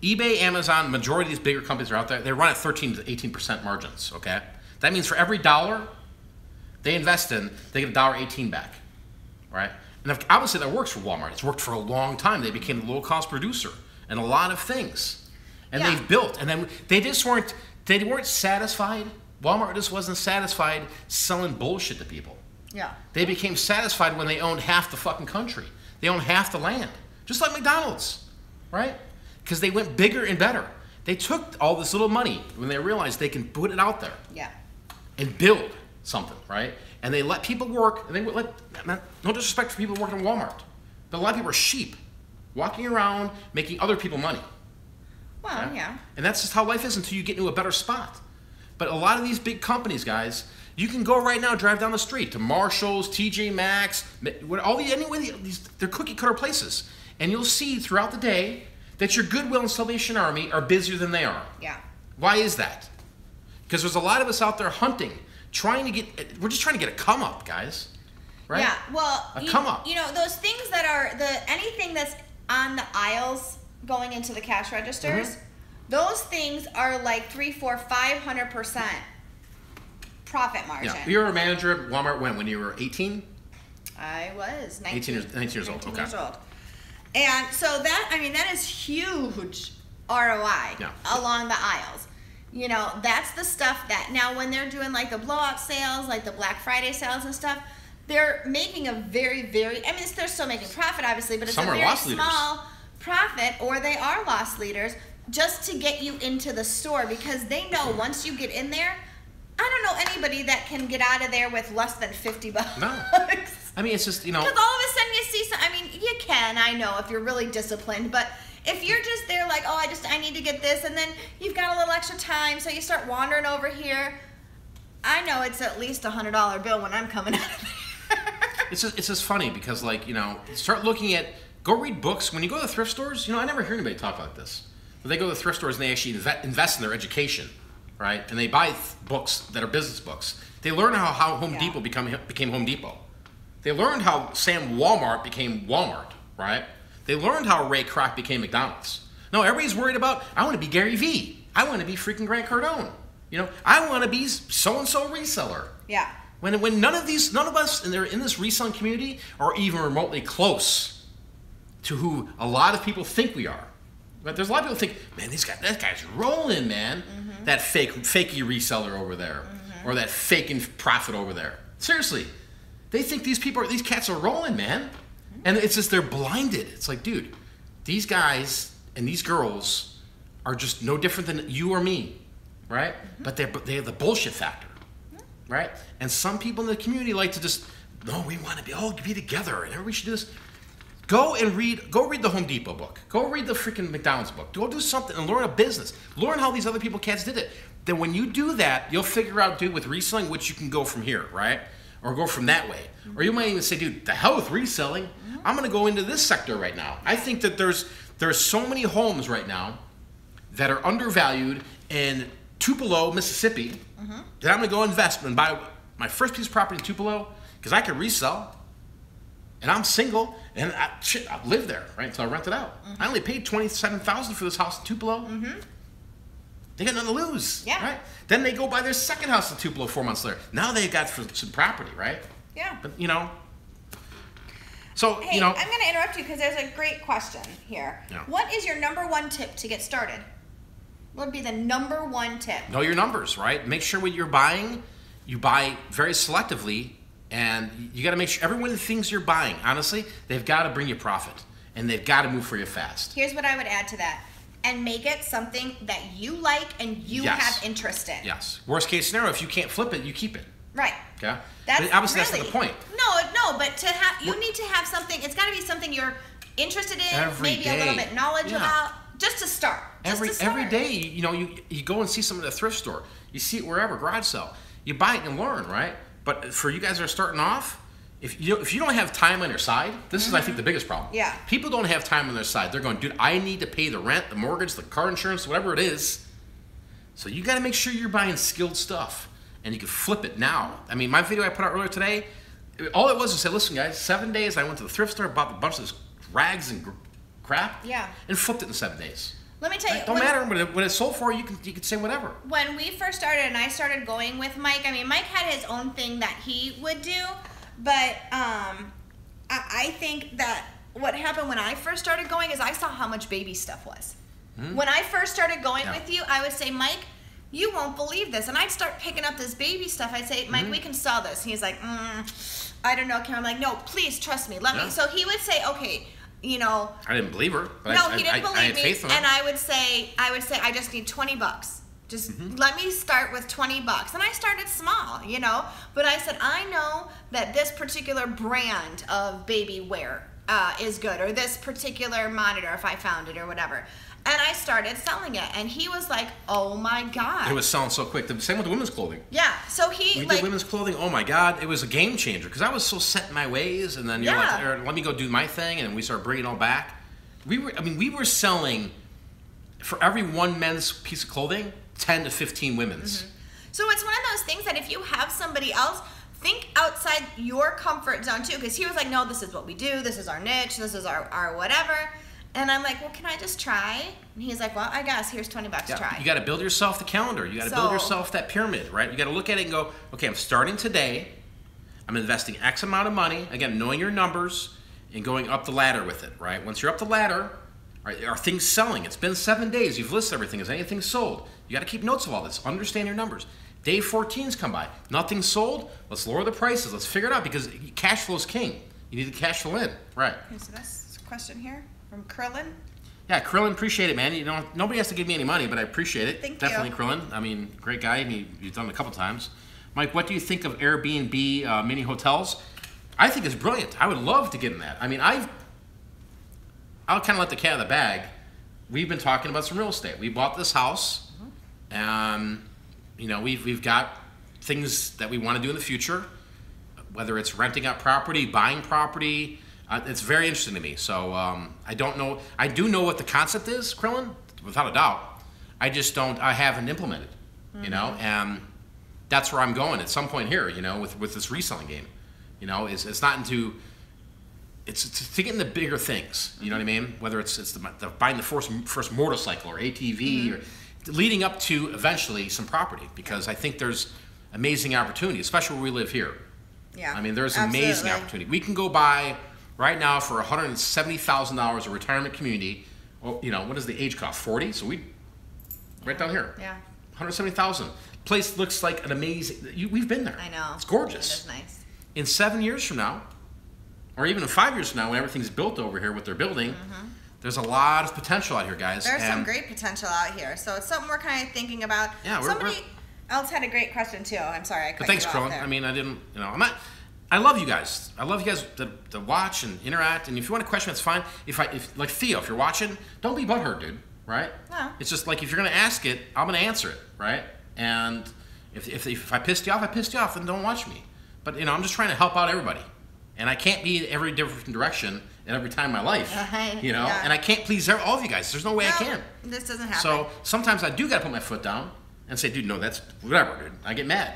A: eBay, Amazon, majority of these bigger companies are out there. They run at 13 to 18% margins. Okay. That means for every dollar they invest in, they get $1.18 back, right? And obviously that works for Walmart. It's worked for a long time. They became the low-cost producer in a lot of things, and they've built. And then they weren't satisfied. Walmart just wasn't satisfied selling bullshit to people.
B: Yeah.
A: They became satisfied when they owned half the fucking country. They owned half the land, just like McDonald's, right? Because they went bigger and better. They took all this little money when they realized they can put it out there.
B: Yeah.
A: And build something, right? And they let people work, and they let, no disrespect for people working in Walmart, but a lot of people are sheep, walking around making other people money.
B: Well, yeah. And
A: that's just how life is until you get into a better spot. But a lot of these big companies, guys, you can go right now, drive down the street to Marshall's, TJ Maxx, they're cookie cutter places. And you'll see throughout the day that your Goodwill and Salvation Army are busier than they are.
B: Yeah.
A: Why is that? Because there's a lot of us out there hunting, we're just trying to get a come up, guys. Right?
B: Yeah, well,
A: come up.
B: Those things that are anything that's on the aisles going into the cash registers, those things are like 300-500% profit margin.
A: Yeah. You were a manager at Walmart when you were 18?
B: I was 19
A: years old. Okay.
B: Years old. And so that is huge ROI along the aisles. That's the stuff that now when they're doing like the blowout sales, like the Black Friday sales and stuff, they're making a very, very, they're still making profit obviously, but it's a very small profit, or they are loss leaders just to get you into the store, because they know once you get in there, I don't know anybody that can get out of there with less than $50.
A: No. It's just,
B: because all of a sudden you see you can, I know, if you're really disciplined, but if you're just there like, oh, I need to get this, and then you've got a little extra time, so you start wandering over here, I know it's at least a $100 bill when I'm coming out of there.
A: It's just funny because, start looking at Go read books. When you go to the thrift stores, I never hear anybody talk like this. But they go to the thrift stores and they actually invest in their education, right? And they buy books that are business books. They learn how Home Depot became Home Depot. They learned how Sam Walmart became Walmart, right? They learned how Ray Kroc became McDonald's. No, everybody's worried about, I want to be Gary Vee. I want to be freaking Grant Cardone. I want to be so-and-so reseller.
B: Yeah.
A: When none of us in this reselling community are even remotely close to who a lot of people think we are. But there's a lot of people think, man, that guy's rolling, man. Mm-hmm. That fakey reseller over there, or that faking prophet over there. Seriously, they think these cats are rolling, man. And it's just they're blinded. It's like, dude, these guys and these girls are just no different than you or me, right? Mm-hmm. But they have the bullshit factor, right? And some people in the community like to just, no, we want to all be together, and everybody should do this. Go read the Home Depot book. Go read the freaking McDonald's book. Go do something and learn a business. Learn how these other cats did it. Then when you do that, you'll figure out, dude, with reselling, which you can go from here, right? Or go from that way. Or you might even say, dude, the hell with reselling. I'm going to go into this sector right now. I think that there's so many homes right now that are undervalued in Tupelo, Mississippi, that I'm going to go invest and buy my first piece of property in Tupelo because I can resell. And I'm single, and I live there, right, until I rent it out. I only paid $27,000 for this house in Tupelo. They got nothing to lose, right? Then they go buy their second house in Tupelo 4 months later. Now they got some property, right?
B: Yeah.
A: But, so,
B: hey, I'm going to interrupt you because there's a great question here.
A: Yeah.
B: What is your #1 tip to get started? What would be the #1 tip?
A: Know your numbers, right? Make sure when you're buying, you buy very selectively. And you got to make sure every one of the things you're buying, honestly, they've got to bring you profit. And they've got to move for you fast.
B: Here's what I would add to that. And make it something that you like and you have interest in.
A: Yes. Worst case scenario, if you can't flip it, you keep it.
B: Right.
A: Okay?
B: That's
A: obviously, that's not the point.
B: No, but you need to have something. It's got to be something you're interested in, maybe a little bit knowledge about, just to start.
A: Every day, you go and see something at a thrift store. You see it wherever, garage sale. You buy it and learn, right? But for you guys that are starting off, if you don't have time on your side, this is, I think, the biggest problem.
B: Yeah.
A: People don't have time on their side. They're going, dude, I need to pay the rent, the mortgage, the car insurance, whatever it is. So you got to make sure you're buying skilled stuff, and you can flip it now. I mean, my video I put out earlier today, all it was to say, listen, guys, 7 days, I went to the thrift store, bought a bunch of this rags and crap, and flipped it in 7 days.
B: Let me tell you.
A: Don't matter when it's sold for. You can say whatever.
B: When we first started and I started going with Mike, I mean, Mike had his own thing that he would do, but I think that what happened when I first started going is I saw how much baby stuff was. When I first started going with you, I would say, Mike, you won't believe this, and I'd start picking up this baby stuff. I'd say, Mike, we can sell this. And he's like, I don't know, Karen. I'm like, no, please trust me. Let me. So he would say, okay. I
A: didn't believe her. But
B: no, he didn't believe me.
A: Faith in her.
B: And I would say, I just need $20. Just let me start with $20. And I started small, But I said, I know that this particular brand of baby wear is good, or this particular monitor, if I found it, or whatever. And I started selling it, and he was like, "Oh my God!"
A: It was selling so quick. The same with the women's clothing.
B: Yeah, so
A: we did women's clothing. Oh my God, it was a game changer because I was so set in my ways, and then you're like, "Let me go do my thing," and we started bringing it all back. We were selling for every one men's piece of clothing, 10 to 15 women's.
B: So it's one of those things that if you have somebody else, think outside your comfort zone too, because he was like, "No, this is what we do. This is our niche. This is our whatever." And I'm like, well, can I just try? And he's like, well, I guess here's $20 to try.
A: You got to build yourself the calendar. You got to build yourself that pyramid, right? You got to look at it and go, okay, I'm starting today. I'm investing X amount of money. Again, knowing your numbers and going up the ladder with it, right? Once you're up the ladder, are things selling? It's been 7 days. You've listed everything. Is anything sold? You got to keep notes of all this. Understand your numbers. Day 14's come by. Nothing sold. Let's lower the prices. Let's figure it out because cash flow is king. You need the cash flow in, right?
B: Okay, so that's a question here. From Krillin?
A: Yeah, Krillin, appreciate it, man. Nobody has to give me any money, but I appreciate it.
B: Thank
A: Definitely,
B: you.
A: Krillin. I mean, great guy. You've done it a couple times. Mike, what do you think of Airbnb mini hotels? I think it's brilliant. I would love to get in that. I mean, I'll kind of let the cat out of the bag. We've been talking about some real estate. We bought this house. We've got things that we want to do in the future, whether it's renting out property, buying property. It's very interesting to me. So I don't know. I do know what the concept is, Krillin, without a doubt. I just don't. I haven't implemented. You know, and that's where I'm going at some point here. You know, with this reselling game. You know, it's not into. It's to get in the bigger things. You know what I mean? Whether it's the buying the first motorcycle or ATV or leading up to eventually some property, because I think there's amazing opportunity, especially where we live here.
B: Yeah.
A: I mean, there's amazing opportunity. We can go buy right now for $170,000 a retirement community. Well, you know, what is the age cutoff? 40. So right down here.
B: Yeah.
A: 170,000. Place looks like an amazing. We've been there.
B: I know.
A: It's gorgeous.
B: It is nice.
A: In 7 years from now, or even in 5 years from now, when everything's built over here, what they're building, there's a lot of potential out here, guys.
B: There's some great potential out here. So it's something we're kind of thinking about.
A: Yeah,
B: somebody else had a great question too. I'm sorry, I cut
A: thanks,
B: you off
A: Krillin.
B: there.
A: I mean, I didn't. You know, I'm not. I love you guys. I love you guys to watch and interact. And if you want a question, that's fine. If like Theo, if you're watching, don't be butthurt, dude. Right?
B: No.
A: It's just like if you're gonna ask it, I'm gonna answer it, right? And if I pissed you off, I pissed you off, then don't watch me. But you know, I'm just trying to help out everybody. And I can't be in every different direction at every time in my life, you know. And I can't please all of you guys. There's no way I can.
B: This doesn't happen.
A: So sometimes I do gotta put my foot down and say, dude, no, that's whatever, dude. I get mad.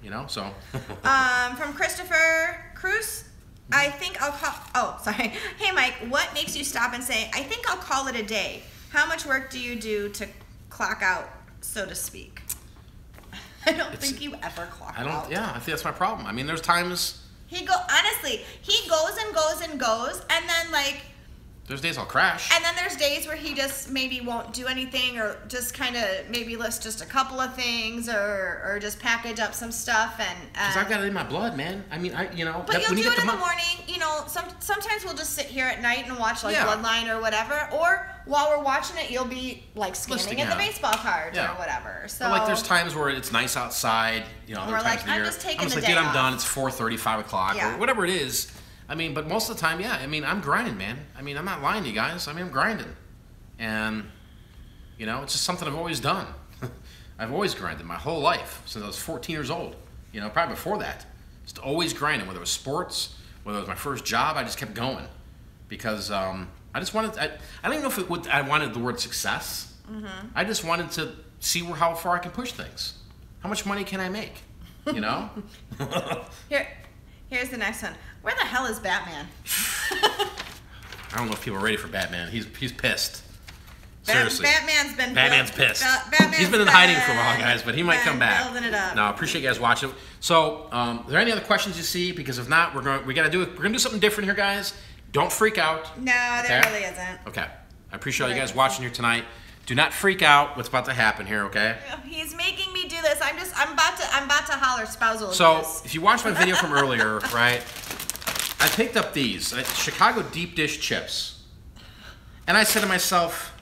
A: You know, so.
B: From Christopher Cruz, I think I'll call. Oh, sorry. Hey, Mike, what makes you stop and say, I think I'll call it a day? How much work do you do to clock out, so to speak? I don't think you ever clock out.
A: Yeah, I think that's my problem. I mean, there's times.
B: Honestly, he goes and goes and goes, and then like.
A: There's days I'll crash.
B: And then there's days where he just maybe won't do anything, or just kind of maybe list just a couple of things, or just package up some stuff.
A: Because I've got it in my blood, man. I mean, you know.
B: But you'll do it in the morning. You know, sometimes we'll just sit here at night and watch like Bloodline or whatever. Or while we're watching it, you'll be like scanning at the baseball cards or whatever. So
A: but, like there's times where it's nice outside. You know,
B: we're like, I'm just taking the day
A: dude,
B: off.
A: I'm done. It's 4:30, 5 o'clock, or whatever it is. I mean, but most of the time, I mean, I'm grinding, man. I mean, I'm not lying to you guys. I mean, I'm grinding. And, you know, it's just something I've always done. I've always grinded my whole life since I was 14 years old. You know, probably before that. Just always grinding, whether it was sports, whether it was my first job, I just kept going. Because I just wanted, I don't even know if I wanted the word success. I just wanted to see how far I can push things. How much money can I make? You know?
B: Here's the next one. Where the hell is Batman?
A: I don't know if people are ready for Batman. He's pissed. Seriously. Batman's pissed. He's been in hiding for a while, guys, but he might come back.
B: Building it up.
A: No, I appreciate you guys watching. So, are there any other questions you see? Because if not, we're gonna do something different here, guys. Don't freak out.
B: No, there really isn't.
A: Okay. I appreciate all you guys watching here tonight. Do not freak out what's about to happen here, okay?
B: He's making me do this. I'm about to holler spousal abuse.
A: So, if you watched my video from earlier, right? I picked up these Chicago deep dish chips. And I said to myself,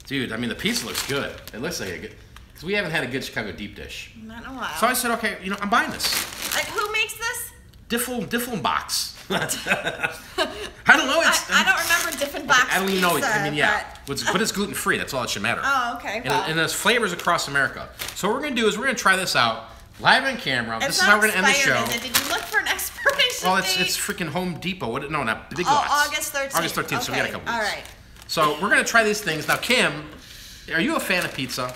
A: dude, I mean, the pizza looks good. It looks like a good, because we haven't had a good Chicago deep dish.
B: Not in a while.
A: So I said, okay, you know, I'm buying this.
B: Like, who makes this?
A: Diffenbachs. I don't know.
B: I don't remember Diffenbachs.
A: I don't even know.
B: Pizza,
A: I mean, but it's gluten free. That's all that should matter.
B: Oh, okay.
A: And there's flavors across America. So what we're gonna do is we're gonna try this out live on camera. This is how we're gonna end the show.
B: Did you look for an expiration date?
A: It's freaking Home Depot. No, not Big Lots.
B: August 13th.
A: August 13th.
B: Okay.
A: So we got a couple weeks.
B: All right.
A: So we're gonna try these things now. Kim, are you a fan of pizza?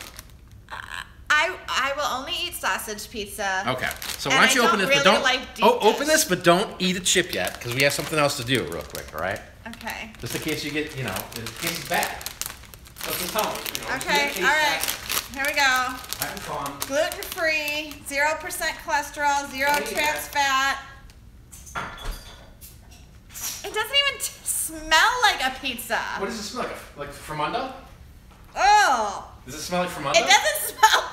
B: I will only eat sausage pizza.
A: Okay. So why don't you open this, but don't open this, but don't eat a chip yet, because we have something else to do real quick. All right.
B: Okay.
A: Just in case you get, in case it's bad. So just tell me.
B: Okay. All right. Here we go.
A: Having fun.
B: Gluten free, 0% cholesterol, 0 trans fat. It doesn't even smell like a pizza.
A: What does it smell like? Like Fremunda?
B: Oh.
A: Does it smell like Fremunda?
B: It doesn't smell.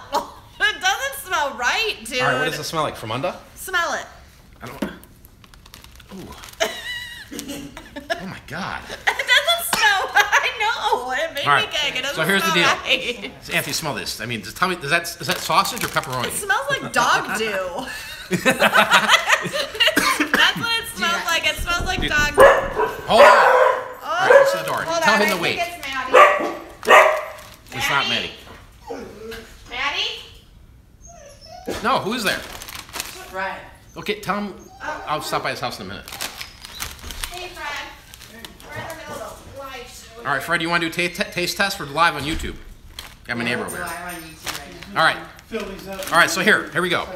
B: It doesn't smell right, dude.
A: All right. What does it smell like? Fremunda?
B: Smell it.
A: I don't. Ooh. Oh my God.
B: It doesn't smell. I know. It made me gag. It doesn't
A: so here's
B: smell
A: the deal.
B: right.
A: So Anthony, smell this. I mean, just tell me, is that sausage or pepperoni?
B: It smells like dog dew. That's what it smells like. It smells like dog dew.
A: Hold on. Oh, all right, this is the door. Tell him to wait.
B: It's Maddie.
A: It's not Maddie.
B: Maddie?
A: No, who's there?
C: Right.
A: Okay, tell him. I'll stop by his house in a minute.
B: Hey, Fred.
A: All right, Fred, you want to do taste test? We're live on YouTube. Got my neighbor over here. All right. All right, so here we go.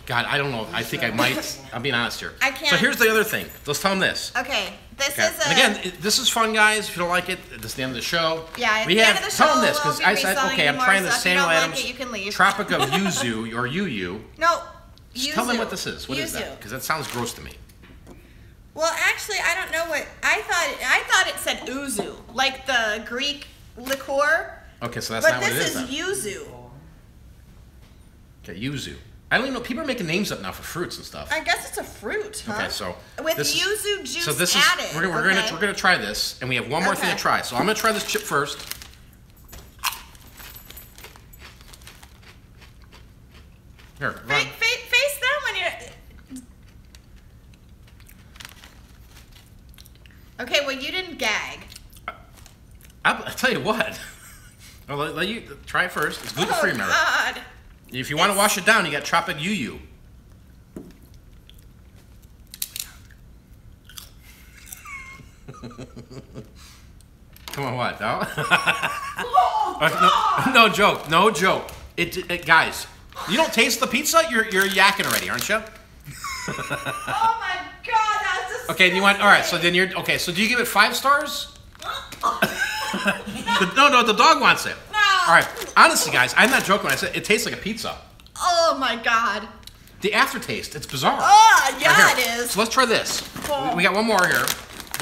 A: God, I don't know. I think I might. I'm being honest here.
B: I can't.
A: So here's the other thing. Let's tell them this.
B: Okay, this is a...
A: And again, this is fun, guys. If you don't like it, this is the end of the show.
B: Yeah, at the end of the show,
A: tell them this, because I said, okay, I'm trying the Samuel Adams
B: like it, you can leave.
A: Tropic of Yuzu, or Yuyu.
B: No,
A: Just tell them what this is. What is that? Because that sounds gross to me.
B: Well, actually, I don't know what... I thought it said uzu, like the Greek liqueur.
A: Okay, so that's not what it is.
B: But this is yuzu.
A: Okay, yuzu. I don't even know. People are making names up now for fruits and stuff.
B: I guess it's a fruit, huh?
A: Okay, so
B: with yuzu juice
A: so this
B: added.
A: Is, we're gonna try this, and we have one more thing to try. So I'm gonna try this chip first. Here,
B: face them when you're. Okay, well you didn't gag.
A: I'll tell you what. I'll let you try it first. It's gluten free, remember.
B: God.
A: If you want to wash it down, you got Tropic Yuyu. Come on, what? No?
B: Oh,
A: no joke. No joke. Guys, you don't taste the pizza? You're yakking already, aren't you?
B: Oh my God, that's disgusting.
A: Okay, you want? All right. So then you're okay. So do you give it 5 stars? No, the dog wants it.
B: No.
A: All right. Honestly, guys, I'm not joking when I said it tastes like a pizza.
B: Oh my God.
A: The aftertaste, it's bizarre.
B: Oh, yeah,
A: right,
B: it is.
A: So let's try this.
B: Oh.
A: We got one more here.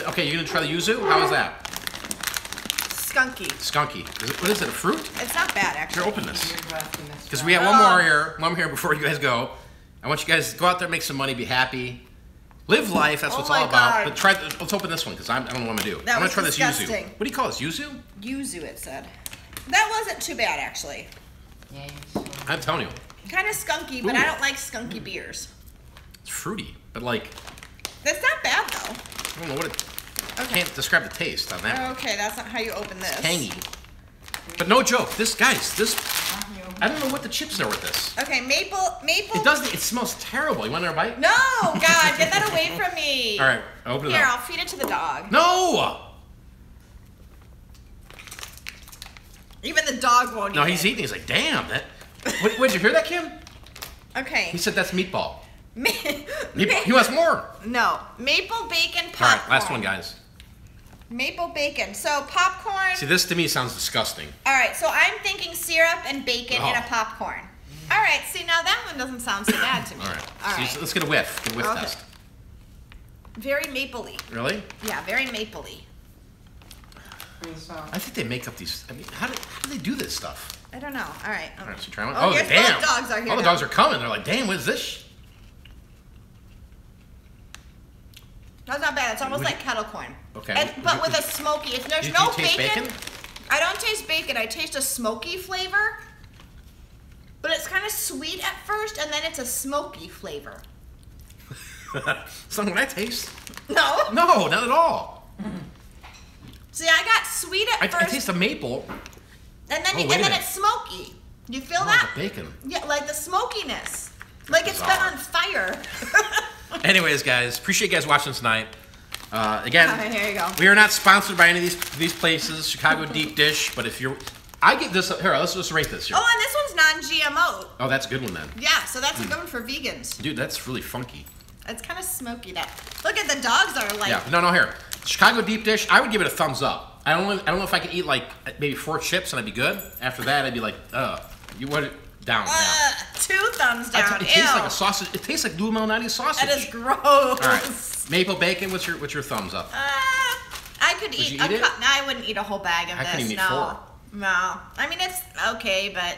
A: Okay, you're gonna try the yuzu? How is that?
B: Skunky.
A: Skunky. What is it, a fruit?
B: It's not bad, actually.
A: Here, open this. Because we got one more here before you guys go. I want you guys to go out there, make some money, be happy. Live life, that's what it's all about. But let's open this one, because I don't know what I'm going to do. I'm going to try this yuzu. What do you call this, yuzu?
B: Yuzu, it said. That wasn't too bad, actually.
A: I'm telling you.
B: Kind of skunky, but I don't like skunky beers.
A: It's fruity, but like...
B: That's not bad, though.
A: I don't know what it... I can't describe the taste on that.
B: Okay, that's not how you open this.
A: It's tangy. But no joke, this... I don't know what the chips are with this.
B: Okay, maple...
A: It doesn't... It smells terrible. You want another bite?
B: No! God, get that away from me.
A: All right, open it up.
B: Here, I'll feed it to the dog.
A: No!
B: Even the dog won't eat it.
A: No, he's eating. He's like, damn, that... Did you hear that, Kim?
B: Okay.
A: He said that's meatball. He wants more.
B: No. Maple bacon popcorn.
A: All right, last one, guys.
B: Maple bacon. So popcorn.
A: See, this to me sounds disgusting.
B: All right, so I'm thinking syrup and bacon in a popcorn. All right, see, now that one doesn't sound so bad to me.
A: All right. Let's get a whiff. Get a whiff test.
B: Very maple-y.
A: Really?
B: Yeah, very maple-y.
A: I think they make up these... I mean, how do they do this stuff?
B: I don't know. All right.
A: All right, so try one.
B: Oh,
A: damn.
B: Both dogs are here.
A: All the dogs are coming. They're like, damn, what is this?
B: That's not bad. It's almost like kettle corn.
A: Okay.
B: But with a smoky. If there's no bacon, I don't taste bacon. I taste a smoky flavor. But it's kind of sweet at first, and then it's a smoky flavor.
A: It's not what I taste.
B: No?
A: No, not at all.
B: See, I got sweet at first.
A: I taste the maple.
B: And then, it's smoky. You feel that?
A: Like the bacon.
B: Yeah, like the smokiness. Like it's been on fire.
A: Anyways, guys, appreciate you guys watching tonight. Again,
B: here you go.
A: We are not sponsored by any of these places, Chicago Deep Dish, but if you're... I give this... Here, let's just rate this here.
B: Oh, and this one's non-GMO.
A: Oh, that's a good one then.
B: Yeah, so that's a good one for vegans.
A: Dude, that's really funky.
B: It's kind of smoky. Look at the dogs are like...
A: Yeah, no, here. Chicago Deep Dish, I would give it a thumbs up. I don't know if I could eat like maybe 4 chips and I'd be good. After that, I'd be like, you want it down.
B: 2 thumbs down.
A: It tastes like a sausage. It tastes like Lou Malnati's sausage.
B: That is gross.
A: All right. Maple bacon. What's your thumbs up?
B: I could eat a cup. No, I wouldn't eat a whole bag of this.
A: I couldn't even eat 4.
B: No. I mean, it's okay, but.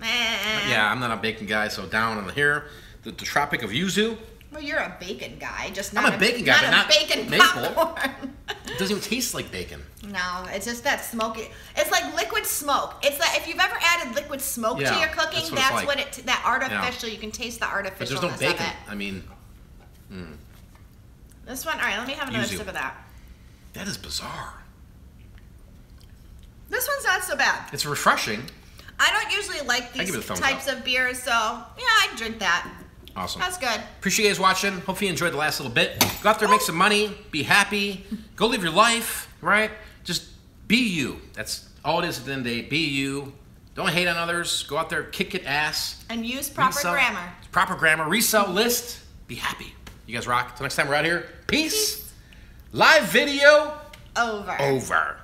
A: Yeah, I'm not a bacon guy, so down on here. The Tropic of Yuzu.
B: Well, you're a bacon guy, just not
A: I'm a bacon guy, but not
B: bacon
A: maple.
B: Popcorn.
A: It doesn't even taste like bacon.
B: No, it's just that smoky. It's like liquid smoke. It's like if you've ever added liquid smoke to your cooking, that's what it. That artificial. Yeah. You can taste the artificialness.
A: But there's no bacon. I mean,
B: this one. All right, let me have another sip of that.
A: That is bizarre.
B: This one's not so bad.
A: It's refreshing.
B: I don't usually like these types of beers, so yeah, I'd drink that.
A: Awesome.
B: That's good.
A: Appreciate you guys watching. Hopefully you enjoyed the last little bit. Go out there, make some money, be happy, go live your life, right? Just Be you. That's all it is at the end of the day. Be you. Don't hate on others. Go out there, kick it ass.
B: And use proper grammar.
A: Proper grammar. Resell, list. Be happy. You guys rock. Till next time we're out here. Peace. Live video.
B: Over.
A: Over.